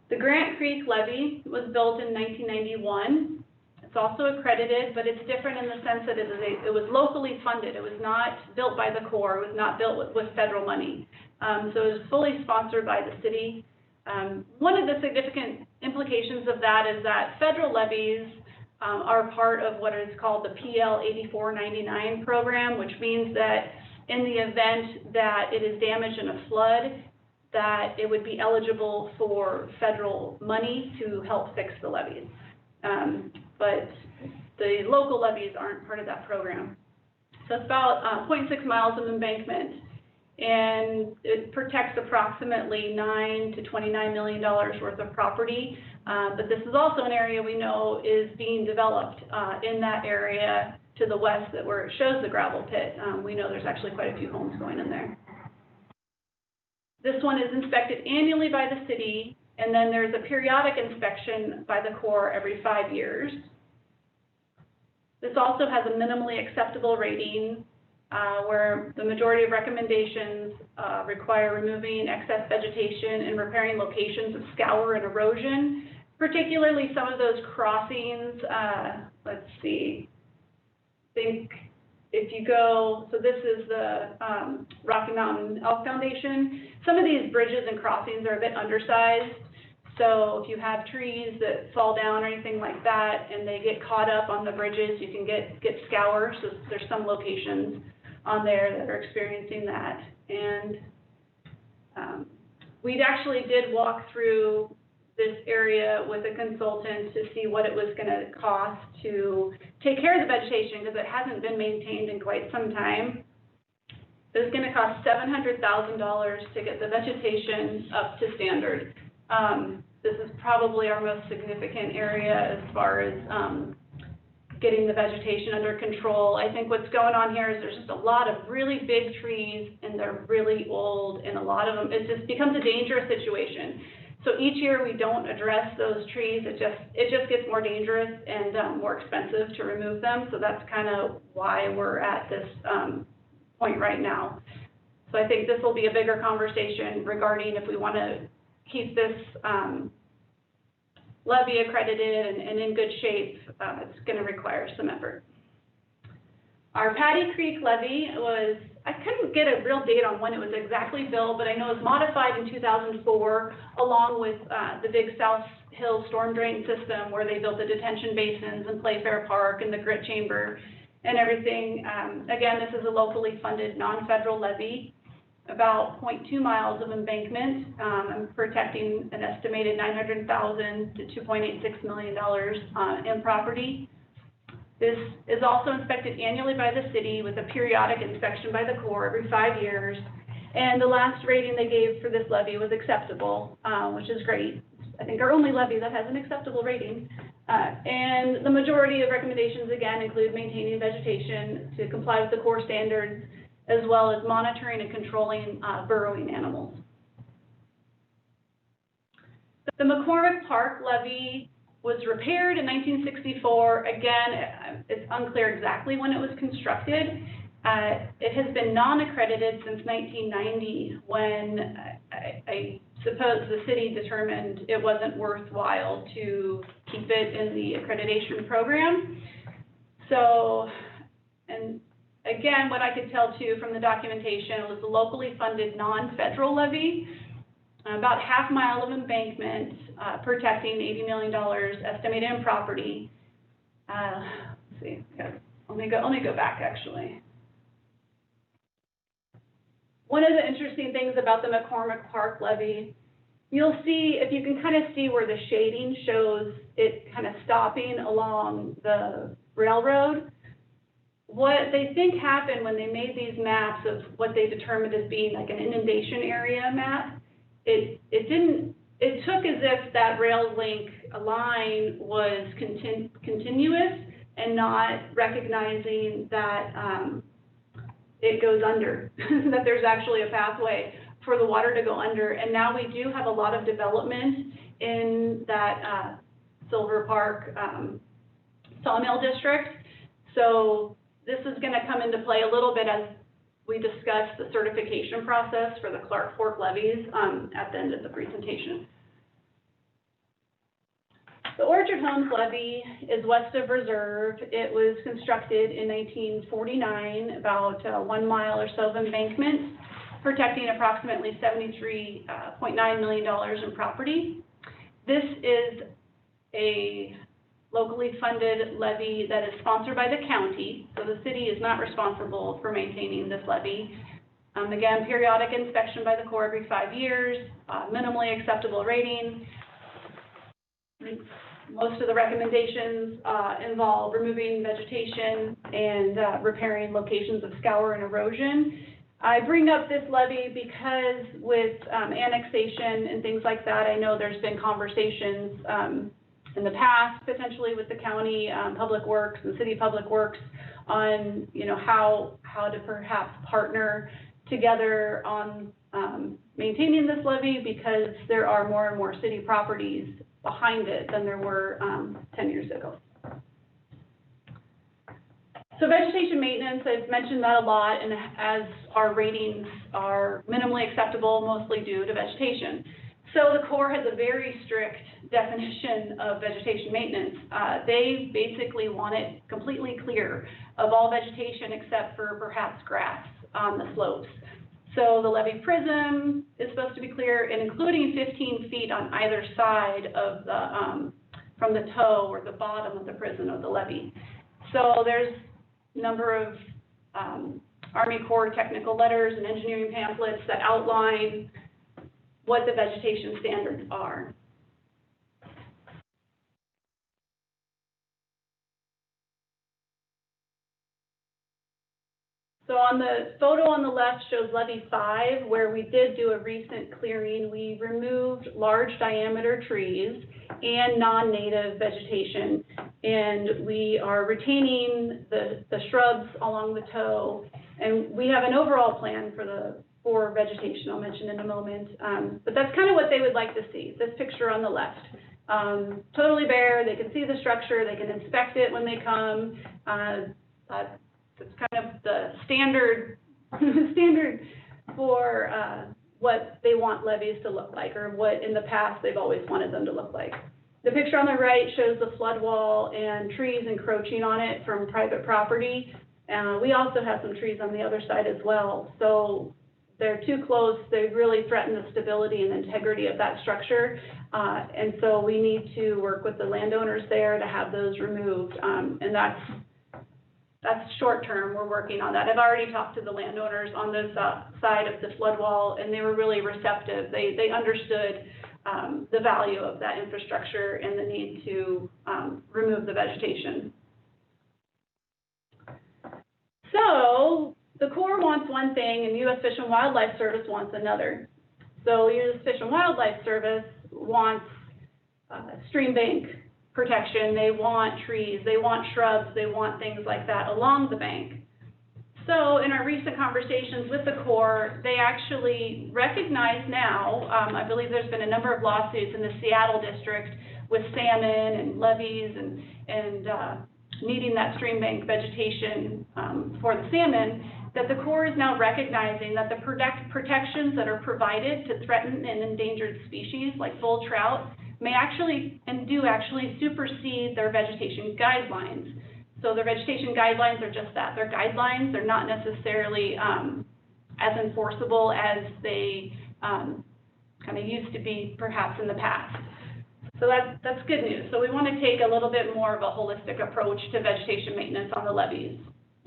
The Grant Creek levee was built in 1991. It's also accredited, but it's different in the sense that it was locally funded. It was not built by the Corps. It was not built with federal money. So it was fully sponsored by the city. One of the significant implications of that is that federal levies are part of what is called the PL 8499 program, which means that in the event that it is damaged in a flood, that it would be eligible for federal money to help fix the levees. But the local levees aren't part of that program. So it's about 0.6 miles of embankment, and it protects approximately $9 to $29 million worth of property. But this is also an area we know is being developed in that area to the west where it shows the gravel pit. We know there's actually quite a few homes going in there. This one is inspected annually by the city, and then there's a periodic inspection by the Corps every 5 years. This also has a minimally acceptable rating, where the majority of recommendations require removing excess vegetation and repairing locations of scour and erosion, particularly some of those crossings. Let's see, think if you go, so this is the Rocky Mountain Elk Foundation. Some of these bridges and crossings are a bit undersized. So if you have trees that fall down or anything like that and they get caught up on the bridges, you can get scour. So there's some locations on there that are experiencing that. And we actually did walk through this area with a consultant to see what it was going to cost to take care of the vegetation, because it hasn't been maintained in quite some time. It was going to cost $700,000 to get the vegetation up to standard. This is probably our most significant area as far as getting the vegetation under control. I think what's going on here is there's just a lot of really big trees, and they're really old, and a lot of them, it just becomes a dangerous situation. So each year we don't address those trees, it just gets more dangerous and more expensive to remove them. So that's kind of why we're at this point right now. So I think this will be a bigger conversation regarding if we want to keep this levee accredited and in good shape. It's going to require some effort. Our Patty Creek levee was, I couldn't get a real date on when it was exactly built, but I know it was modified in 2004 along with the big South Hill storm drain system, where they built the detention basins and Playfair Park and the grit chamber and everything. Again, this is a locally funded non-federal levee, about 0.2 miles of embankment, and protecting an estimated $900,000 to $2.86 million in property. This is also inspected annually by the city with a periodic inspection by the Corps every 5 years. And the last rating they gave for this levee was acceptable, which is great. I think our only levee that has an acceptable rating. And the majority of recommendations, again, include maintaining vegetation to comply with the Corps standards, as well as monitoring and controlling burrowing animals. The McCormick Park levee was repaired in 1964. Again, it's unclear exactly when it was constructed. It has been non-accredited since 1990 when I suppose the city determined it wasn't worthwhile to keep it in the accreditation program. So, and again, what I could tell too from the documentation, it was a locally funded non-federal levy, about half mile of embankment, protecting $80 million estimated in property. Let's see, let me go back actually. One of the interesting things about the McCormick Park levy, you'll see, if you can kind of see where the shading shows it kind of stopping along the railroad, what they think happened when they made these maps of what they determined as being like an inundation area map, it took as if that rail link line was continuous and not recognizing that it goes under, that there's actually a pathway for the water to go under. And now we do have a lot of development in that Silver Park sawmill district. So this is going to come into play a little bit as we discuss the certification process for the Clark Fork levies at the end of the presentation. The Orchard Homes levy is west of Reserve. It was constructed in 1949, about 1 mile or so of embankment, protecting approximately $73.9 million in property. This is a locally funded levy that is sponsored by the county, so the city is not responsible for maintaining this levy. Again, periodic inspection by the Corps every 5 years, minimally acceptable rating. Most of the recommendations involve removing vegetation and repairing locations of scour and erosion. I bring up this levy because with annexation and things like that, I know there's been conversations in the past, potentially with the county public works and city public works on, you know, how to perhaps partner together on maintaining this levy, because there are more and more city properties behind it than there were 10 years ago. So vegetation maintenance, I've mentioned that a lot, and as our ratings are minimally acceptable, mostly due to vegetation. So the Corps has a very strict definition of vegetation maintenance. They basically want it completely clear of all vegetation except for perhaps grass on the slopes. So the levee prism is supposed to be clear, and including 15 feet on either side of the, from the toe or the bottom of the prism of the levee. So there's a number of Army Corps technical letters and engineering pamphlets that outline what the vegetation standards are. So on the photo on the left shows levee 5, where we did do a recent clearing. We removed large diameter trees and non-native vegetation, and we are retaining the shrubs along the toe. And we have an overall plan for vegetation I'll mention in a moment, but that's kind of what they would like to see, this picture on the left. Totally bare, they can see the structure, they can inspect it when they come. It's kind of the standard for what they want levees to look like, or what in the past they've always wanted them to look like. The picture on the right shows the flood wall and trees encroaching on it from private property. We also have some trees on the other side as well. So they're too close, they really threaten the stability and integrity of that structure. And so we need to work with the landowners there to have those removed. And that's short term, we're working on that. I've already talked to the landowners on this side of the flood wall, and they were really receptive. They understood the value of that infrastructure and the need to remove the vegetation. So the Corps wants one thing and U.S. Fish and Wildlife Service wants another. So U.S. Fish and Wildlife Service wants stream bank protection, they want trees, they want shrubs, they want things like that along the bank. So in our recent conversations with the Corps, they actually recognize now, I believe there's been a number of lawsuits in the Seattle district with salmon and levees and needing that stream bank vegetation for the salmon, that the Corps is now recognizing that the protections that are provided to threatened and endangered species like bull trout may actually and do actually supersede their vegetation guidelines. So their vegetation guidelines are just that, they're guidelines. They're not necessarily as enforceable as they kind of used to be perhaps in the past. So that's good news. So we want to take a little bit more of a holistic approach to vegetation maintenance on the levees.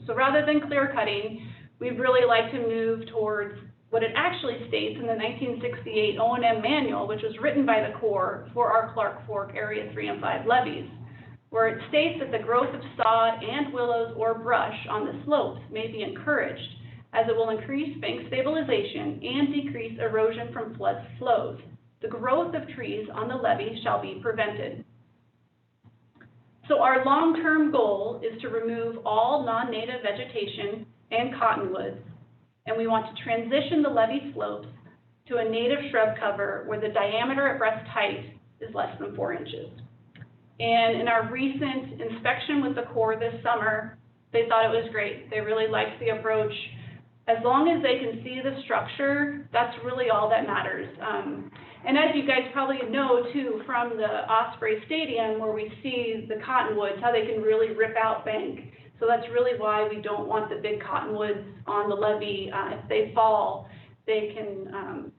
So rather than clear cutting, we'd really like to move towards what it actually states in the 1968 O&M manual, which was written by the Corps for our Clark Fork Area 3 and 5 levees, where it states that the growth of sod and willows or brush on the slopes may be encouraged, as it will increase bank stabilization and decrease erosion from flood flows. The growth of trees on the levee shall be prevented. So our long-term goal is to remove all non-native vegetation and cottonwoods, and we want to transition the levee slopes to a native shrub cover where the diameter at breast height is less than 4 inches. And in our recent inspection with the Corps this summer, they thought it was great. They really liked the approach. As long as they can see the structure, that's really all that matters. And as you guys probably know too, from the Osprey Stadium where we see the cottonwoods, how they can really rip out bank. So that's really why we don't want the big cottonwoods on the levee. If they fall, they can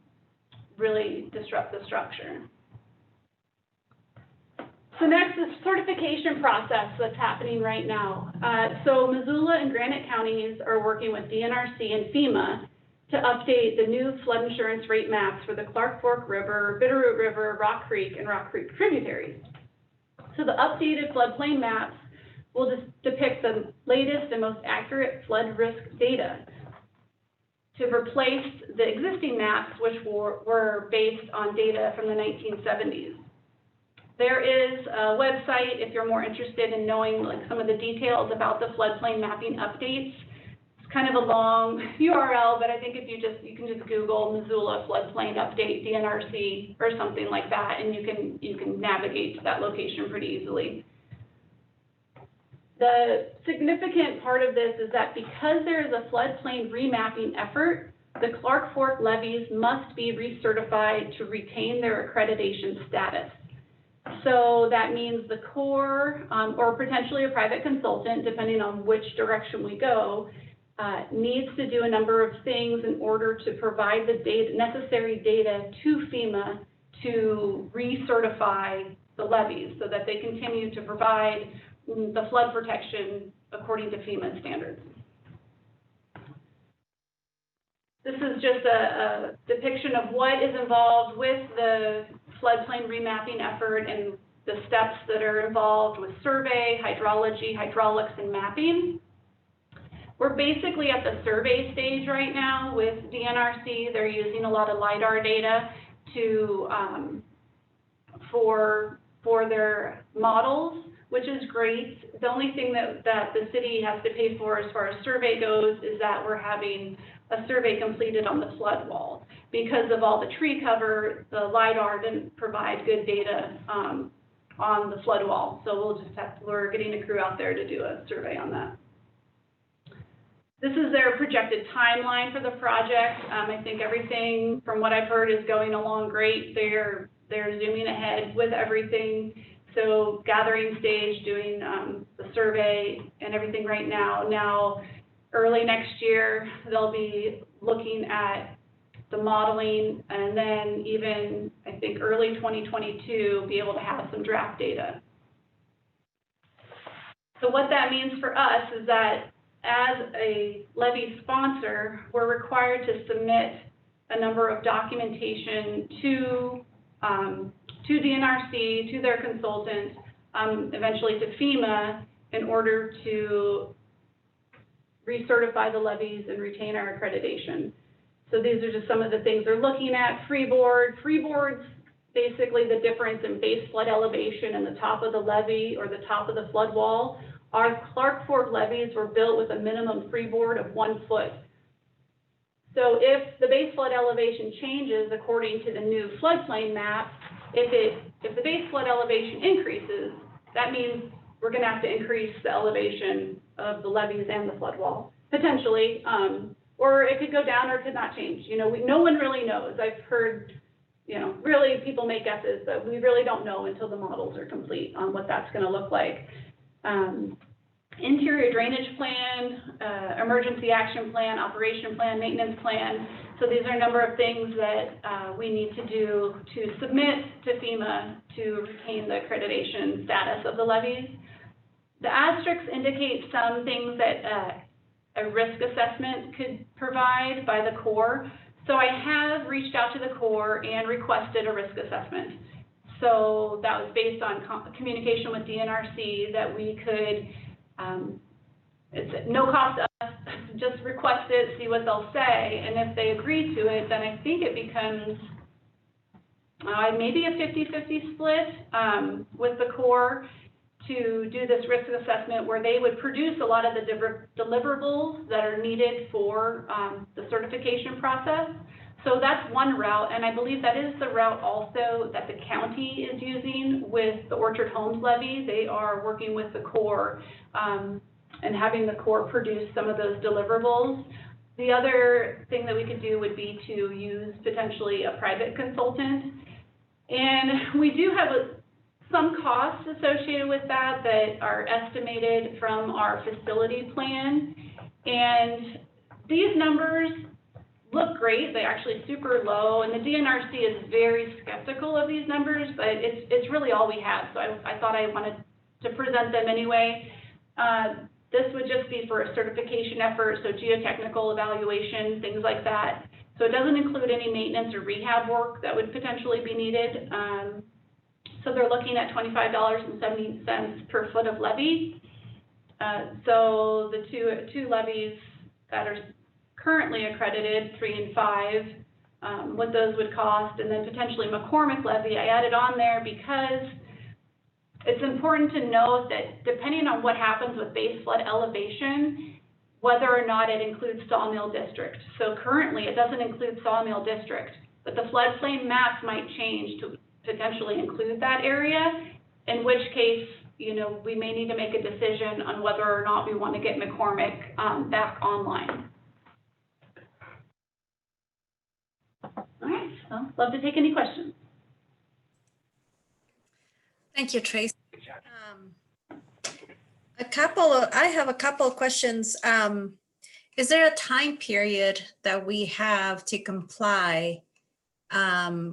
really disrupt the structure. So next is certification process that's happening right now. So Missoula and Granite counties are working with DNRC and FEMA to update the new flood insurance rate maps for the Clark Fork River, Bitterroot River, Rock Creek, and Rock Creek tributaries. So the updated floodplain maps will depict the latest and most accurate flood risk data to replace the existing maps, which were based on data from the 1970s. There is a website if you're more interested in knowing like some of the details about the floodplain mapping updates. It's kind of a long URL, but I think if you can just Google Missoula floodplain update DNRC or something like that, and you can navigate to that location pretty easily. The significant part of this is that because there is a floodplain remapping effort, the Clark Fork levees must be recertified to retain their accreditation status. So that means the Corps, or potentially a private consultant, depending on which direction we go, needs to do a number of things in order to provide the necessary data to FEMA to recertify the levees so that they continue to provide the flood protection according to FEMA standards. This is just a depiction of what is involved with the floodplain remapping effort and the steps that are involved with survey, hydrology, hydraulics, and mapping. We're basically at the survey stage right now with DNRC. They're using a lot of LIDAR data to for their models, which is great. The only thing that the city has to pay for as far as survey goes is that we're having a survey completed on the flood wall. Because of all the tree cover, the LIDAR didn't provide good data on the flood wall. So we're getting a crew out there to do a survey on that. This is their projected timeline for the project. I think everything from what I've heard is going along great. They're zooming ahead with everything. So gathering stage, doing the survey and everything right now. Now, early next year, they'll be looking at the modeling, and then even, I think, early 2022, be able to have some draft data. So what that means for us is that as a levy sponsor, we're required to submit a number of documentation to DNRC, to their consultant, eventually to FEMA, in order to recertify the levees and retain our accreditation. So these are just some of the things they're looking at. Freeboard. Freeboard's basically the difference in base flood elevation and the top of the levee or the top of the flood wall. Our Clark Fork levees were built with a minimum freeboard of 1 foot. So if the base flood elevation changes according to the new floodplain map, if it if the base flood elevation increases, that means we're gonna have to increase the elevation of the levees and the flood wall, potentially. Or it could go down or it could not change. You know, no one really knows. I've heard, you know, really people make guesses, but we really don't know until the models are complete on what that's gonna look like. Interior drainage plan, emergency action plan, operation plan, maintenance plan. So these are a number of things that we need to do to submit to FEMA to retain the accreditation status of the levees. The asterisks indicate some things that a risk assessment could provide by the Corps. So I have reached out to the Corps and requested a risk assessment. So that was based on communication with DNRC that we could, it's at no cost to us, just request it, see what they'll say. And if they agree to it, then I think it becomes maybe a 50-50 split with the Corps to do this risk assessment, where they would produce a lot of the deliverables that are needed for the certification process. So that's one route, and I believe that is the route also that the county is using with the Orchard Homes levy. They are working with the Corps and having the Corps produce some of those deliverables. The other thing that we could do would be to use potentially a private consultant. And we do have some costs associated with that that are estimated from our facility plan. And these numbers look great. They're actually super low, and the DNRC is very skeptical of these numbers, but it's really all we have. So I thought I wanted to present them anyway. This would just be for a certification effort, so geotechnical evaluation, things like that. So it doesn't include any maintenance or rehab work that would potentially be needed. So they're looking at $25.70 per foot of levee. So the two levees that are currently accredited, 3 and 5, what those would cost, and then potentially McCormick levy. I added on there because it's important to note that depending on what happens with base flood elevation, whether or not it includes Sawmill District. So currently it doesn't include Sawmill District, but the floodplain maps might change to potentially include that area, in which case, you know, we may need to make a decision on whether or not we want to get McCormick back online. All right, so love to take any questions. Thank you, Tracy. I have a couple of questions. Is there a time period that we have to comply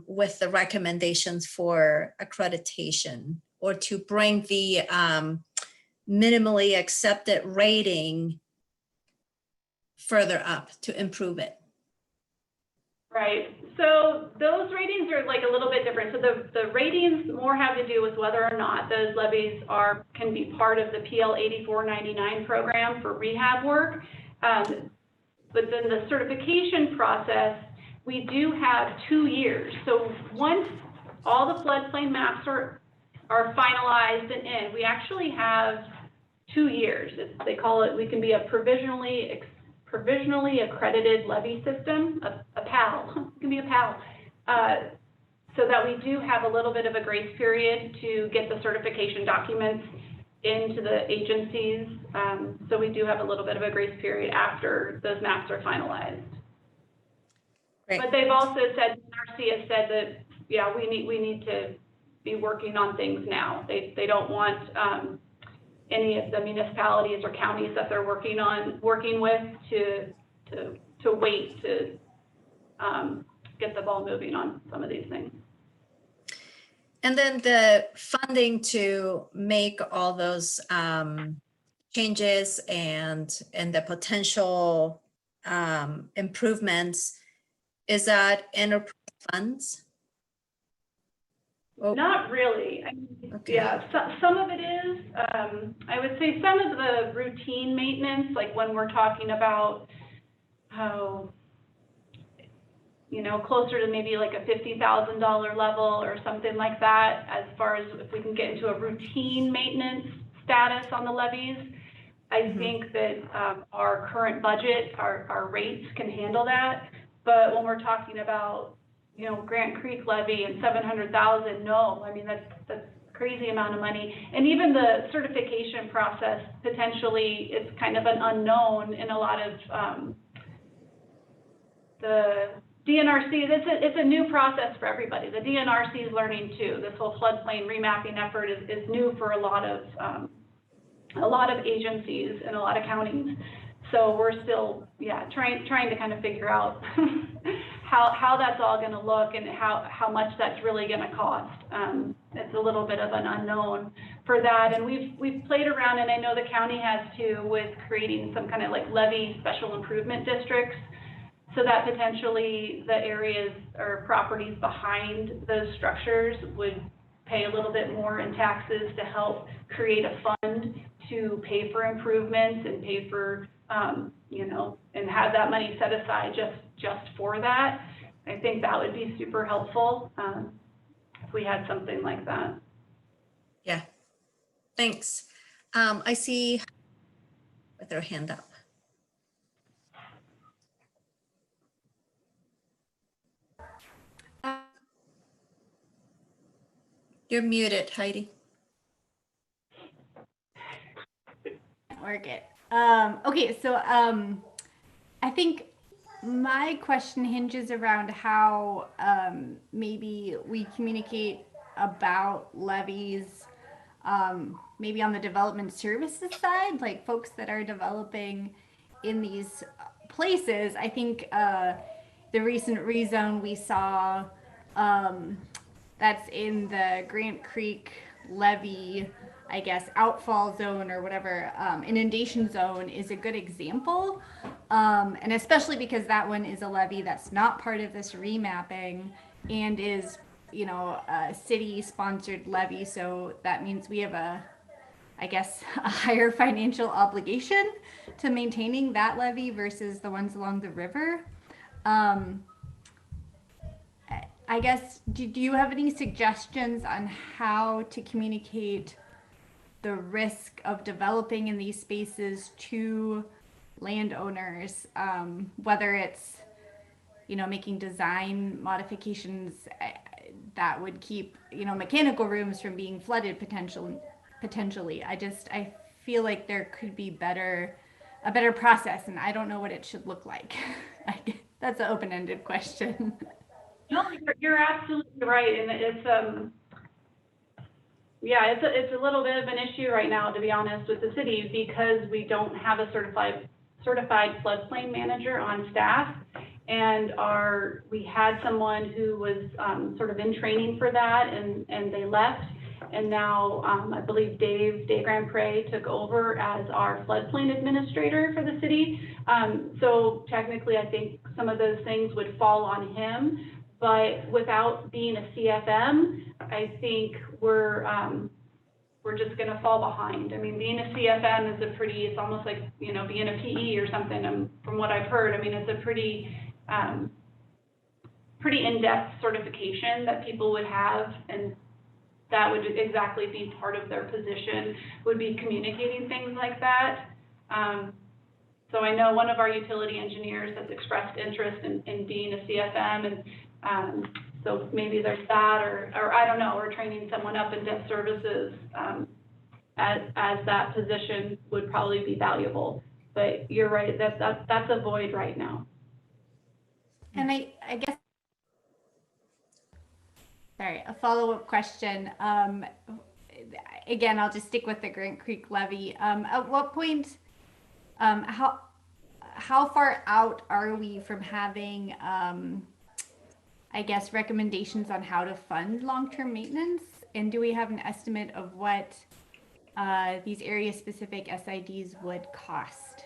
with the recommendations for accreditation, or to bring the minimally accepted rating further up to improve it? Right, so those ratings are like a little bit different. So the ratings more have to do with whether or not those levies can be part of the PL 8499 program for rehab work. But then the certification process, we do have 2 years. So once all the floodplain maps are finalized and in, we actually have 2 years. They call it, we can be a provisionally accredited levee system, a PAL. It can be a PAL. So that we do have a little bit of a grace period to get the certification documents into the agencies. So we do have a little bit of a grace period after those maps are finalized. Great. But they've also said, NRC has said that, yeah, we need to be working on things now. They don't want any of the municipalities or counties that they're working with to wait to get the ball moving on some of these things. And then the funding to make all those changes and the potential improvements, is that enterprise funds? Oh. Not really. I mean, Okay. Yeah, some of it is. I would say some of the routine maintenance, like when we're talking about closer to maybe like a $50,000 level or something like that, as far as if we can get into a routine maintenance status on the levees. I think that our current budget, our rates can handle that. But when we're talking about Grant Creek levy and 700,000, no, I mean, that's crazy amount of money. And even the certification process potentially is kind of an unknown in a lot of the DNRC. It's a new process for everybody. The DNRC is learning too. This whole floodplain remapping effort is new for a lot of agencies and a lot of counties. So we're still, trying to kind of figure out how that's all going to look and how much that's really going to cost. It's a little bit of an unknown for that, and we've played around, and I know the county has too, with creating some kind of like levy special improvement districts, so that potentially the areas or properties behind those structures would pay a little bit more in taxes to help create a fund to pay for improvements and pay for and have that money set aside just for that. I think that would be super helpful if we had something like that. Yeah, thanks. I see with their hand up. You're muted, Heidi. Work it. Okay, so I think my question hinges around how maybe we communicate about levies, maybe on the development services side, like folks that are developing in these places. I think the recent rezone we saw that's in the Grant Creek levy, I guess, outfall zone or whatever, inundation zone is a good example. And especially because that one is a levy that's not part of this remapping and is, a city sponsored levy. So that means we have a higher financial obligation to maintaining that levy versus the ones along the river. I guess, do you have any suggestions on how to communicate the risk of developing in these spaces to landowners, whether it's, making design modifications that would keep, mechanical rooms from being flooded potentially. I feel like there could be a better process, and I don't know what it should look like. That's an open-ended question. No, you're absolutely right, and it's a little bit of an issue right now, to be honest, with the city, because we don't have a certified floodplain manager on staff, and we had someone who was sort of in training for that, and they left, and now I believe Dave Grand Pré took over as our floodplain administrator for the city. So technically, I think some of those things would fall on him. But without being a CFM, I think we're just going to fall behind. I mean, being a CFM is it's almost like, being a PE or something, from what I've heard. I mean, it's a pretty in-depth certification that people would have, and that would exactly be part of their position, would be communicating things like that. So I know one of our utility engineers has expressed interest in being a CFM, and so maybe there's that, or I don't know, or training someone up in debt services as that position would probably be valuable. But you're right, that's a void right now. And I guess, sorry, a follow-up question. Again, I'll just stick with the Grant Creek levy. At what point, how far out are we from having recommendations on how to fund long-term maintenance? And do we have an estimate of what these area-specific SIDs would cost?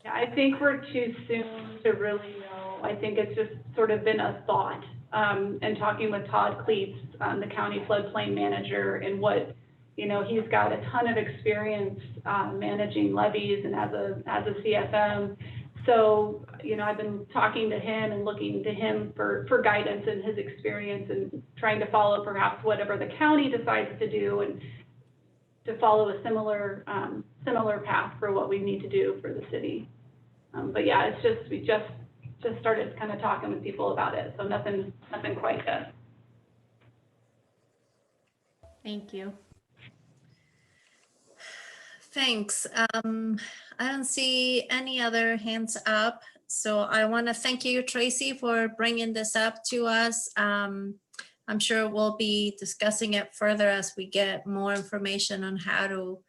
Yeah, I think we're too soon to really know. I think it's just sort of been a thought. And talking with Todd Cleats, the county floodplain manager, and what, he's got a ton of experience managing levees and as a CFM. So, I've been talking to him and looking to him for guidance and his experience, and trying to follow perhaps whatever the county decides to do, and to follow a similar path for what we need to do for the city. But yeah, we just just started kind of talking with people about it. So nothing quite yet. Thank you. Thanks. I don't see any other hands up. So I want to thank you, Tracy, for bringing this up to us. I'm sure we'll be discussing it further as we get more information on how to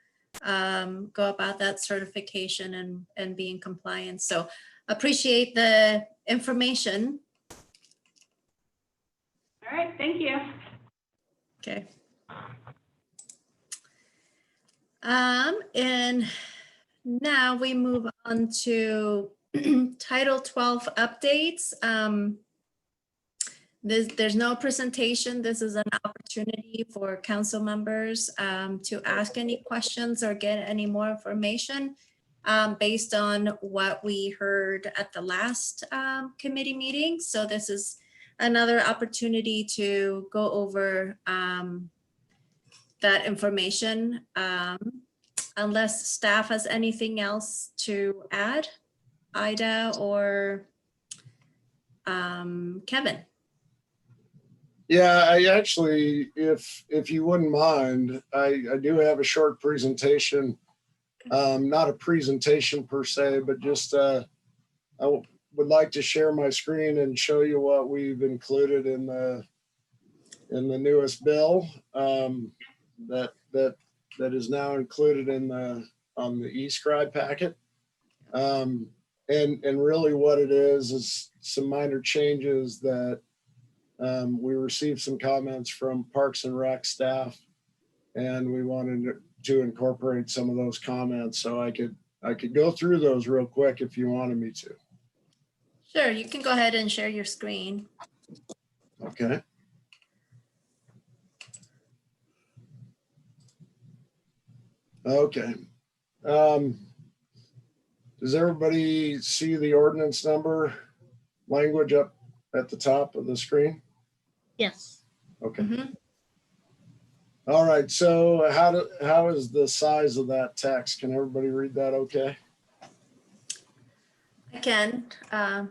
go about that certification and be in compliance. So appreciate the information. All right, thank you. Okay. And now we move on to Title 12 updates. There's no presentation. This is an opportunity for council members to ask any questions or get any more information based on what we heard at the last committee meeting. So this is another opportunity to go over that information, unless staff has anything else to add, Ida or Kevin. Yeah, I actually, if you wouldn't mind, I do have a short presentation. Not a presentation per se, but just I would like to share my screen and show you what we've included in the newest bill that is now included on the eScribe packet. And really what it is some minor changes that we received some comments from Parks and Rec staff, and we wanted to incorporate some of those comments. So I could go through those real quick if you wanted me to. Sure, you can go ahead and share your screen. Okay. Okay. Does everybody see the ordinance number language up at the top of the screen? Yes. Okay. Mhm. All right. So how is the size of that text? Can everybody read that okay? I can. I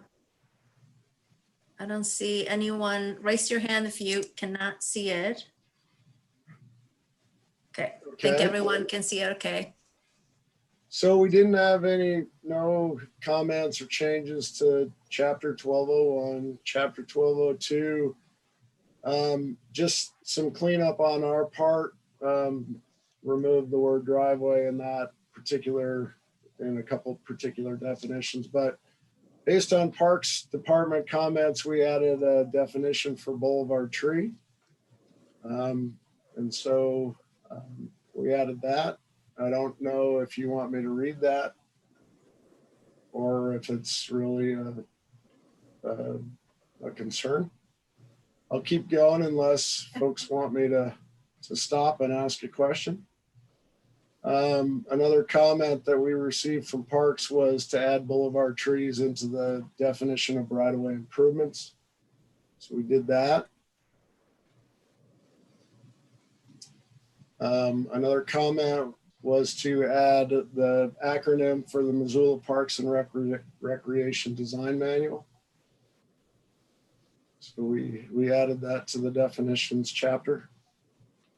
don't see anyone. Raise your hand if you cannot see it. Okay, I think Okay. everyone can see it. Okay. So we didn't have no comments or changes to chapter 1201, chapter 1202. Just some cleanup on our part. Remove the word driveway in a couple particular definitions, but based on Parks Department comments, we added a definition for boulevard tree. And so we added that. I don't know if you want me to read that or if it's really a concern. I'll keep going unless folks want me to stop and ask a question. Another comment that we received from Parks was to add boulevard trees into the definition of right-of-way improvements. So we did that. Another comment was to add the acronym for the Missoula Parks and Recreation Design Manual. So we added that to the definitions chapter.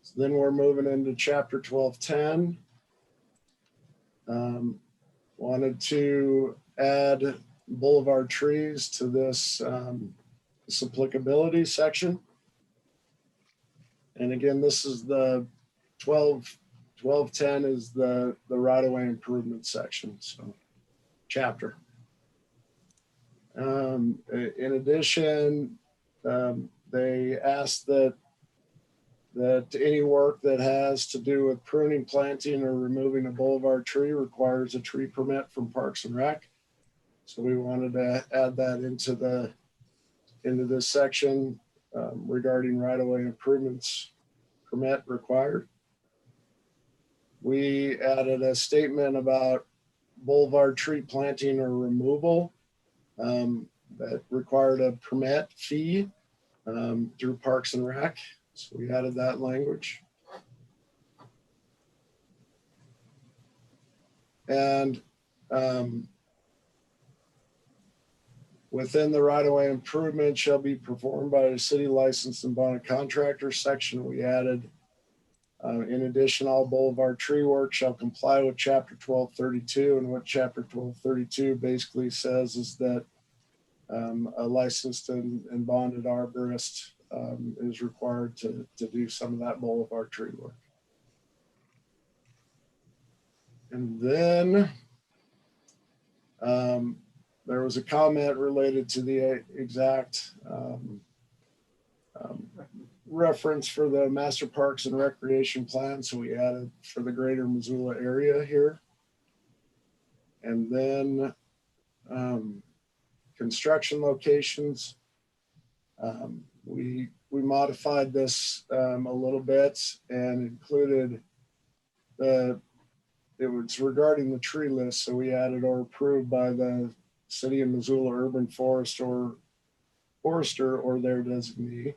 So then we're moving into chapter 1210. Wanted to add boulevard trees to this applicability section. And again, this is the 1210 is the right-of-way improvement section, so chapter. In addition, they asked that any work that has to do with pruning, planting, or removing a boulevard tree requires a tree permit from Parks and Rec. So we wanted to add that into this section regarding right-of-way improvements permit required. We added a statement about boulevard tree planting or removal that required a permit fee through Parks and Rec. So we added that language. And within the right-of-way improvement shall be performed by a city licensed and bonded contractor section. We added, in addition, all boulevard tree work shall comply with chapter 1232. And what chapter 1232 basically says is that a licensed and bonded arborist is required to do some of that boulevard tree work. And then there was a comment related to the exact reference for the master parks and recreation plan. So we added for the greater Missoula area here. And then construction locations. We modified this a little bit and included it was regarding the tree list. So we added or approved by the City of Missoula Urban Forest or Forester or their designee.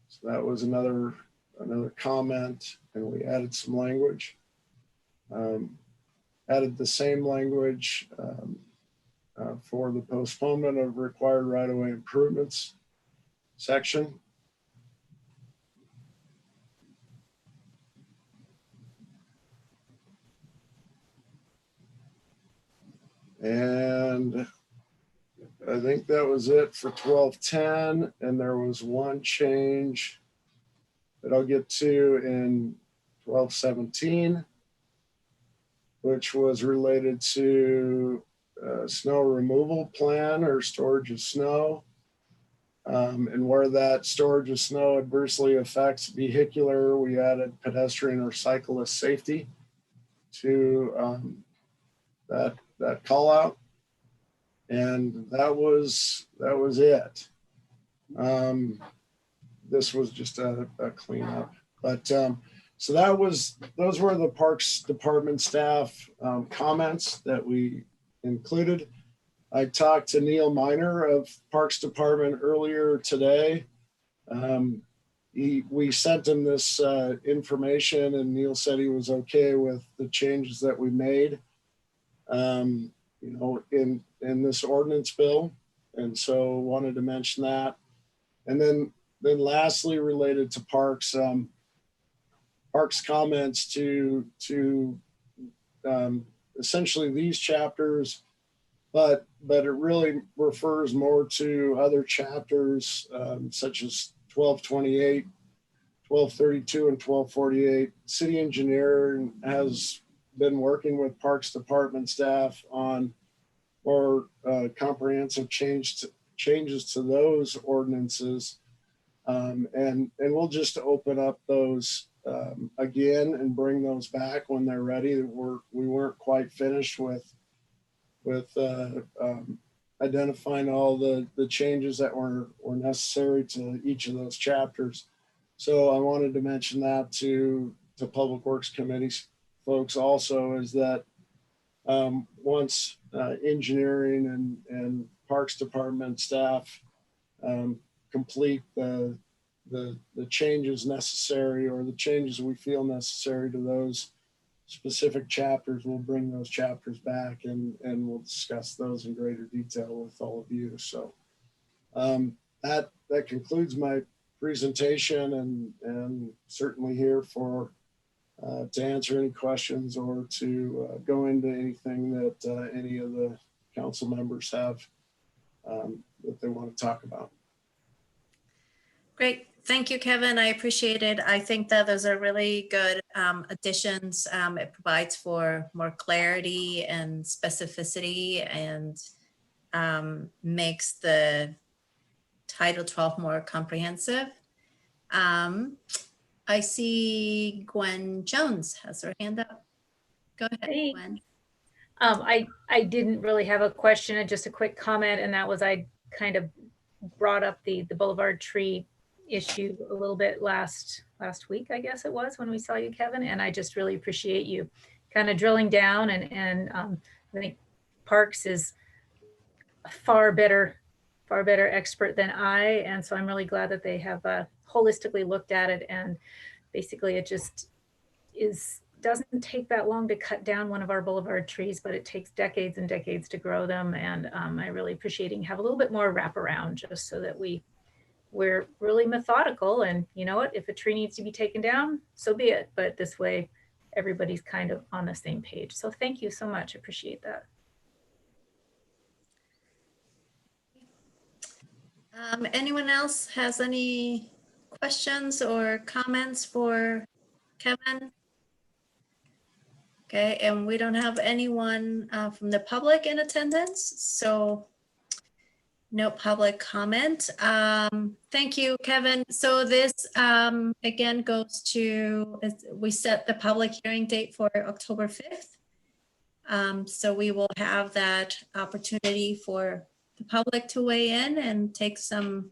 So that was another comment, and we added some language. Added the same language for the postponement of required right-of-way improvements section. And I think that was it for 1210. And there was one change that I'll get to in 1217, which was related to snow removal plan or storage of snow. And where that storage of snow adversely affects vehicular, we added pedestrian or cyclist safety to that call out. And that was it. This was just a cleanup, but so those were the Parks Department staff comments that we included. I talked to Neil Miner of Parks Department earlier today. We sent him this information, and Neil said he was okay with the changes that we made, in this ordinance bill, and so wanted to mention that. And then lastly, related to parks, parks comments to essentially these chapters, but it really refers more to other chapters such as 1228, 1232, and 1248. City engineer has been working with Parks Department staff on more comprehensive changes to those ordinances. And we'll just open up those again and bring those back when they're ready. We weren't quite finished with identifying all the changes that were necessary to each of those chapters. So I wanted to mention that to Public Works Committee folks also, is that once engineering and Parks Department staff complete the changes necessary, or the changes we feel necessary to those specific chapters, we'll bring those chapters back and we'll discuss those in greater detail with all of you. So that concludes my presentation, and certainly here for to answer any questions or to go into anything that any of the council members have that they want to talk about. Great. Thank you, Kevin. I appreciate it. I think that those are really good additions. It provides for more clarity and specificity, and makes the Title 12 more comprehensive. I see Gwen Jones has her hand up. Go ahead, Hey. Gwen. I didn't really have a question, just a quick comment, and that was I kind of brought up the boulevard tree issue a little bit last week, I guess it was, when we saw you, Kevin, and I just really appreciate you kind of drilling down, and I think Parks is a far better expert than I, and so I'm really glad that they have holistically looked at it, and basically it just doesn't take that long to cut down one of our boulevard trees, but it takes decades and decades to grow them. And I really appreciating have a little bit more wraparound just so that we're really methodical. And you know what, if a tree needs to be taken down, so be it. But this way, everybody's kind of on the same page. So thank you so much. Appreciate that. Anyone else has any questions or comments for Kevin? Okay, and we don't have anyone from the public in attendance, so no public comment. Thank you, Kevin. So this again goes to, we set the public hearing date for October 5th. So we will have that opportunity for the public to weigh in and take some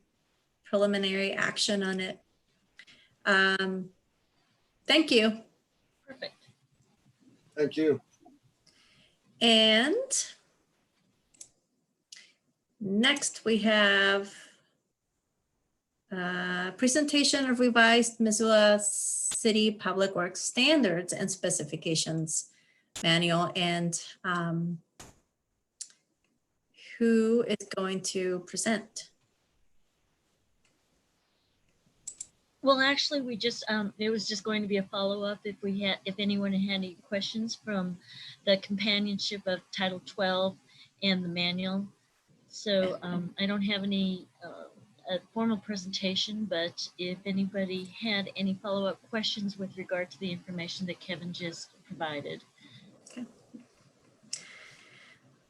preliminary action on it. Thank you. Perfect. Thank you. And next we have a presentation of revised Missoula City Public Works Standards and Specifications Manual. And who is going to present? Well, actually, we just, it was just going to be a follow-up if anyone had any questions from the companionship of Title 12 and the manual. So I don't have any a formal presentation, but if anybody had any follow-up questions with regard to the information that Kevin just provided. Okay.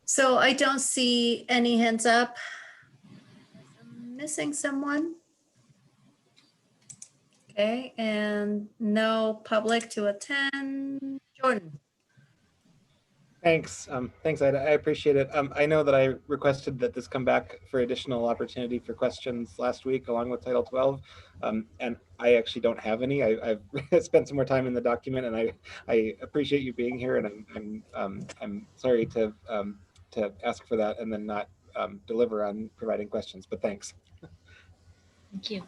So I don't see any hands up. I'm missing someone. Okay, and no public to attend. Jordan. Thanks. Thanks, Ida. I appreciate it. I know that I requested that this come back for additional opportunity for questions last week along with Title 12. And I actually don't have any. I've spent some more time in the document, and I appreciate you being here, and I'm sorry to ask for that and then not deliver on providing questions, but thanks. Thank you.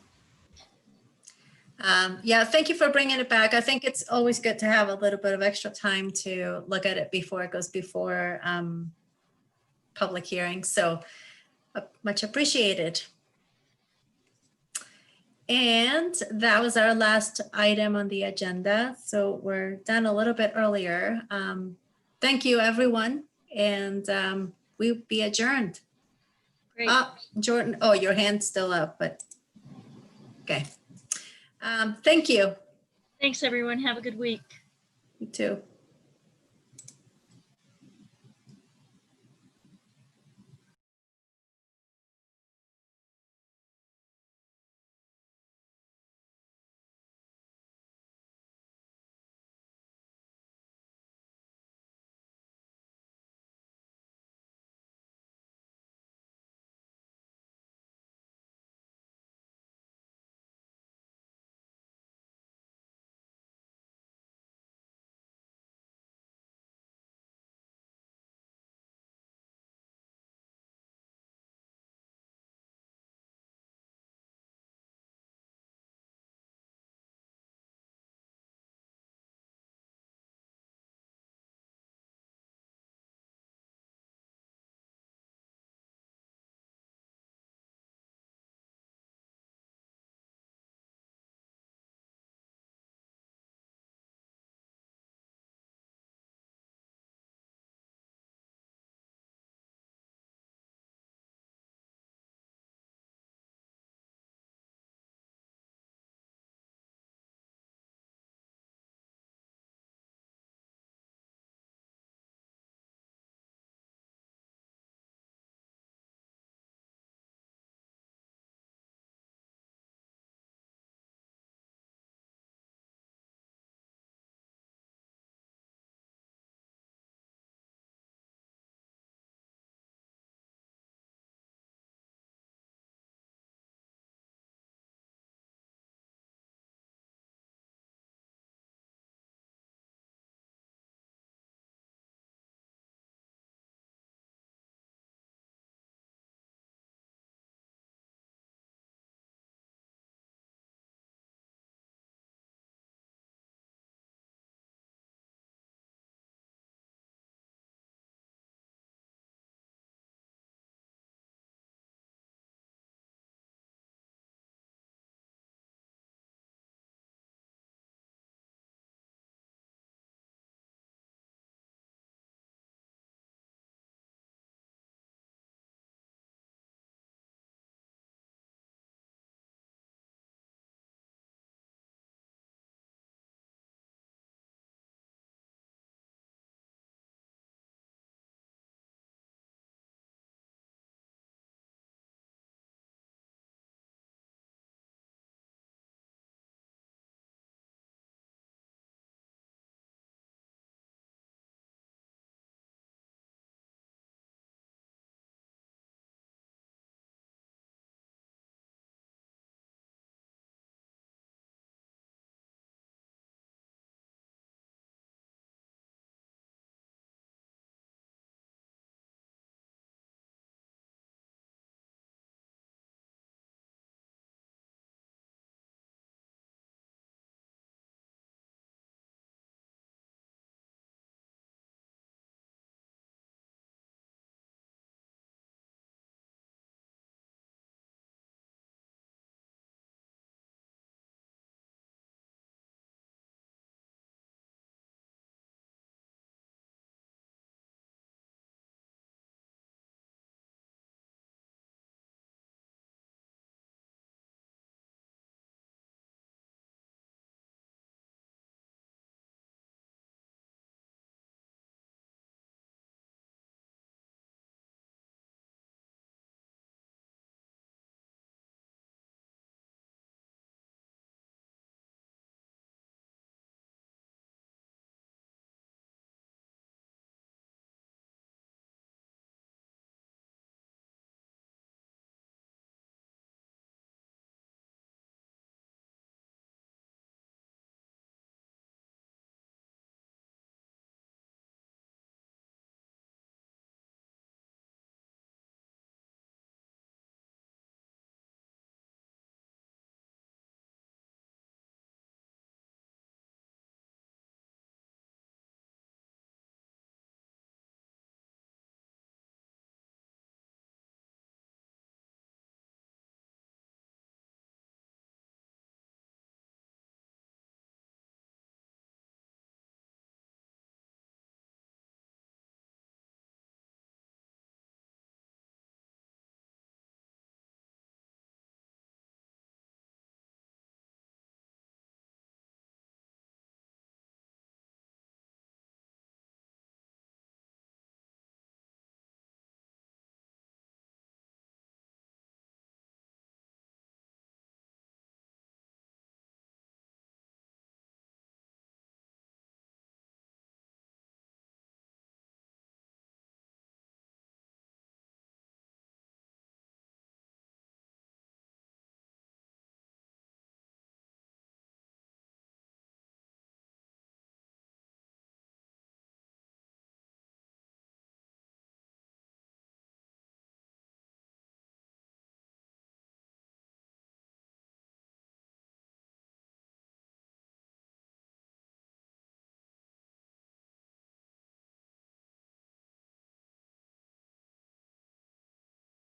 Yeah, thank you for bringing it back. I think it's always good to have a little bit of extra time to look at it before it goes before public hearing. So much appreciated. And that was our last item on the agenda. So we're done a little bit earlier. Thank you, everyone. And we'll be adjourned. Great. Jordan, oh, your hand's still up, but okay. Thank you. Thanks, everyone. Have a good week. You too.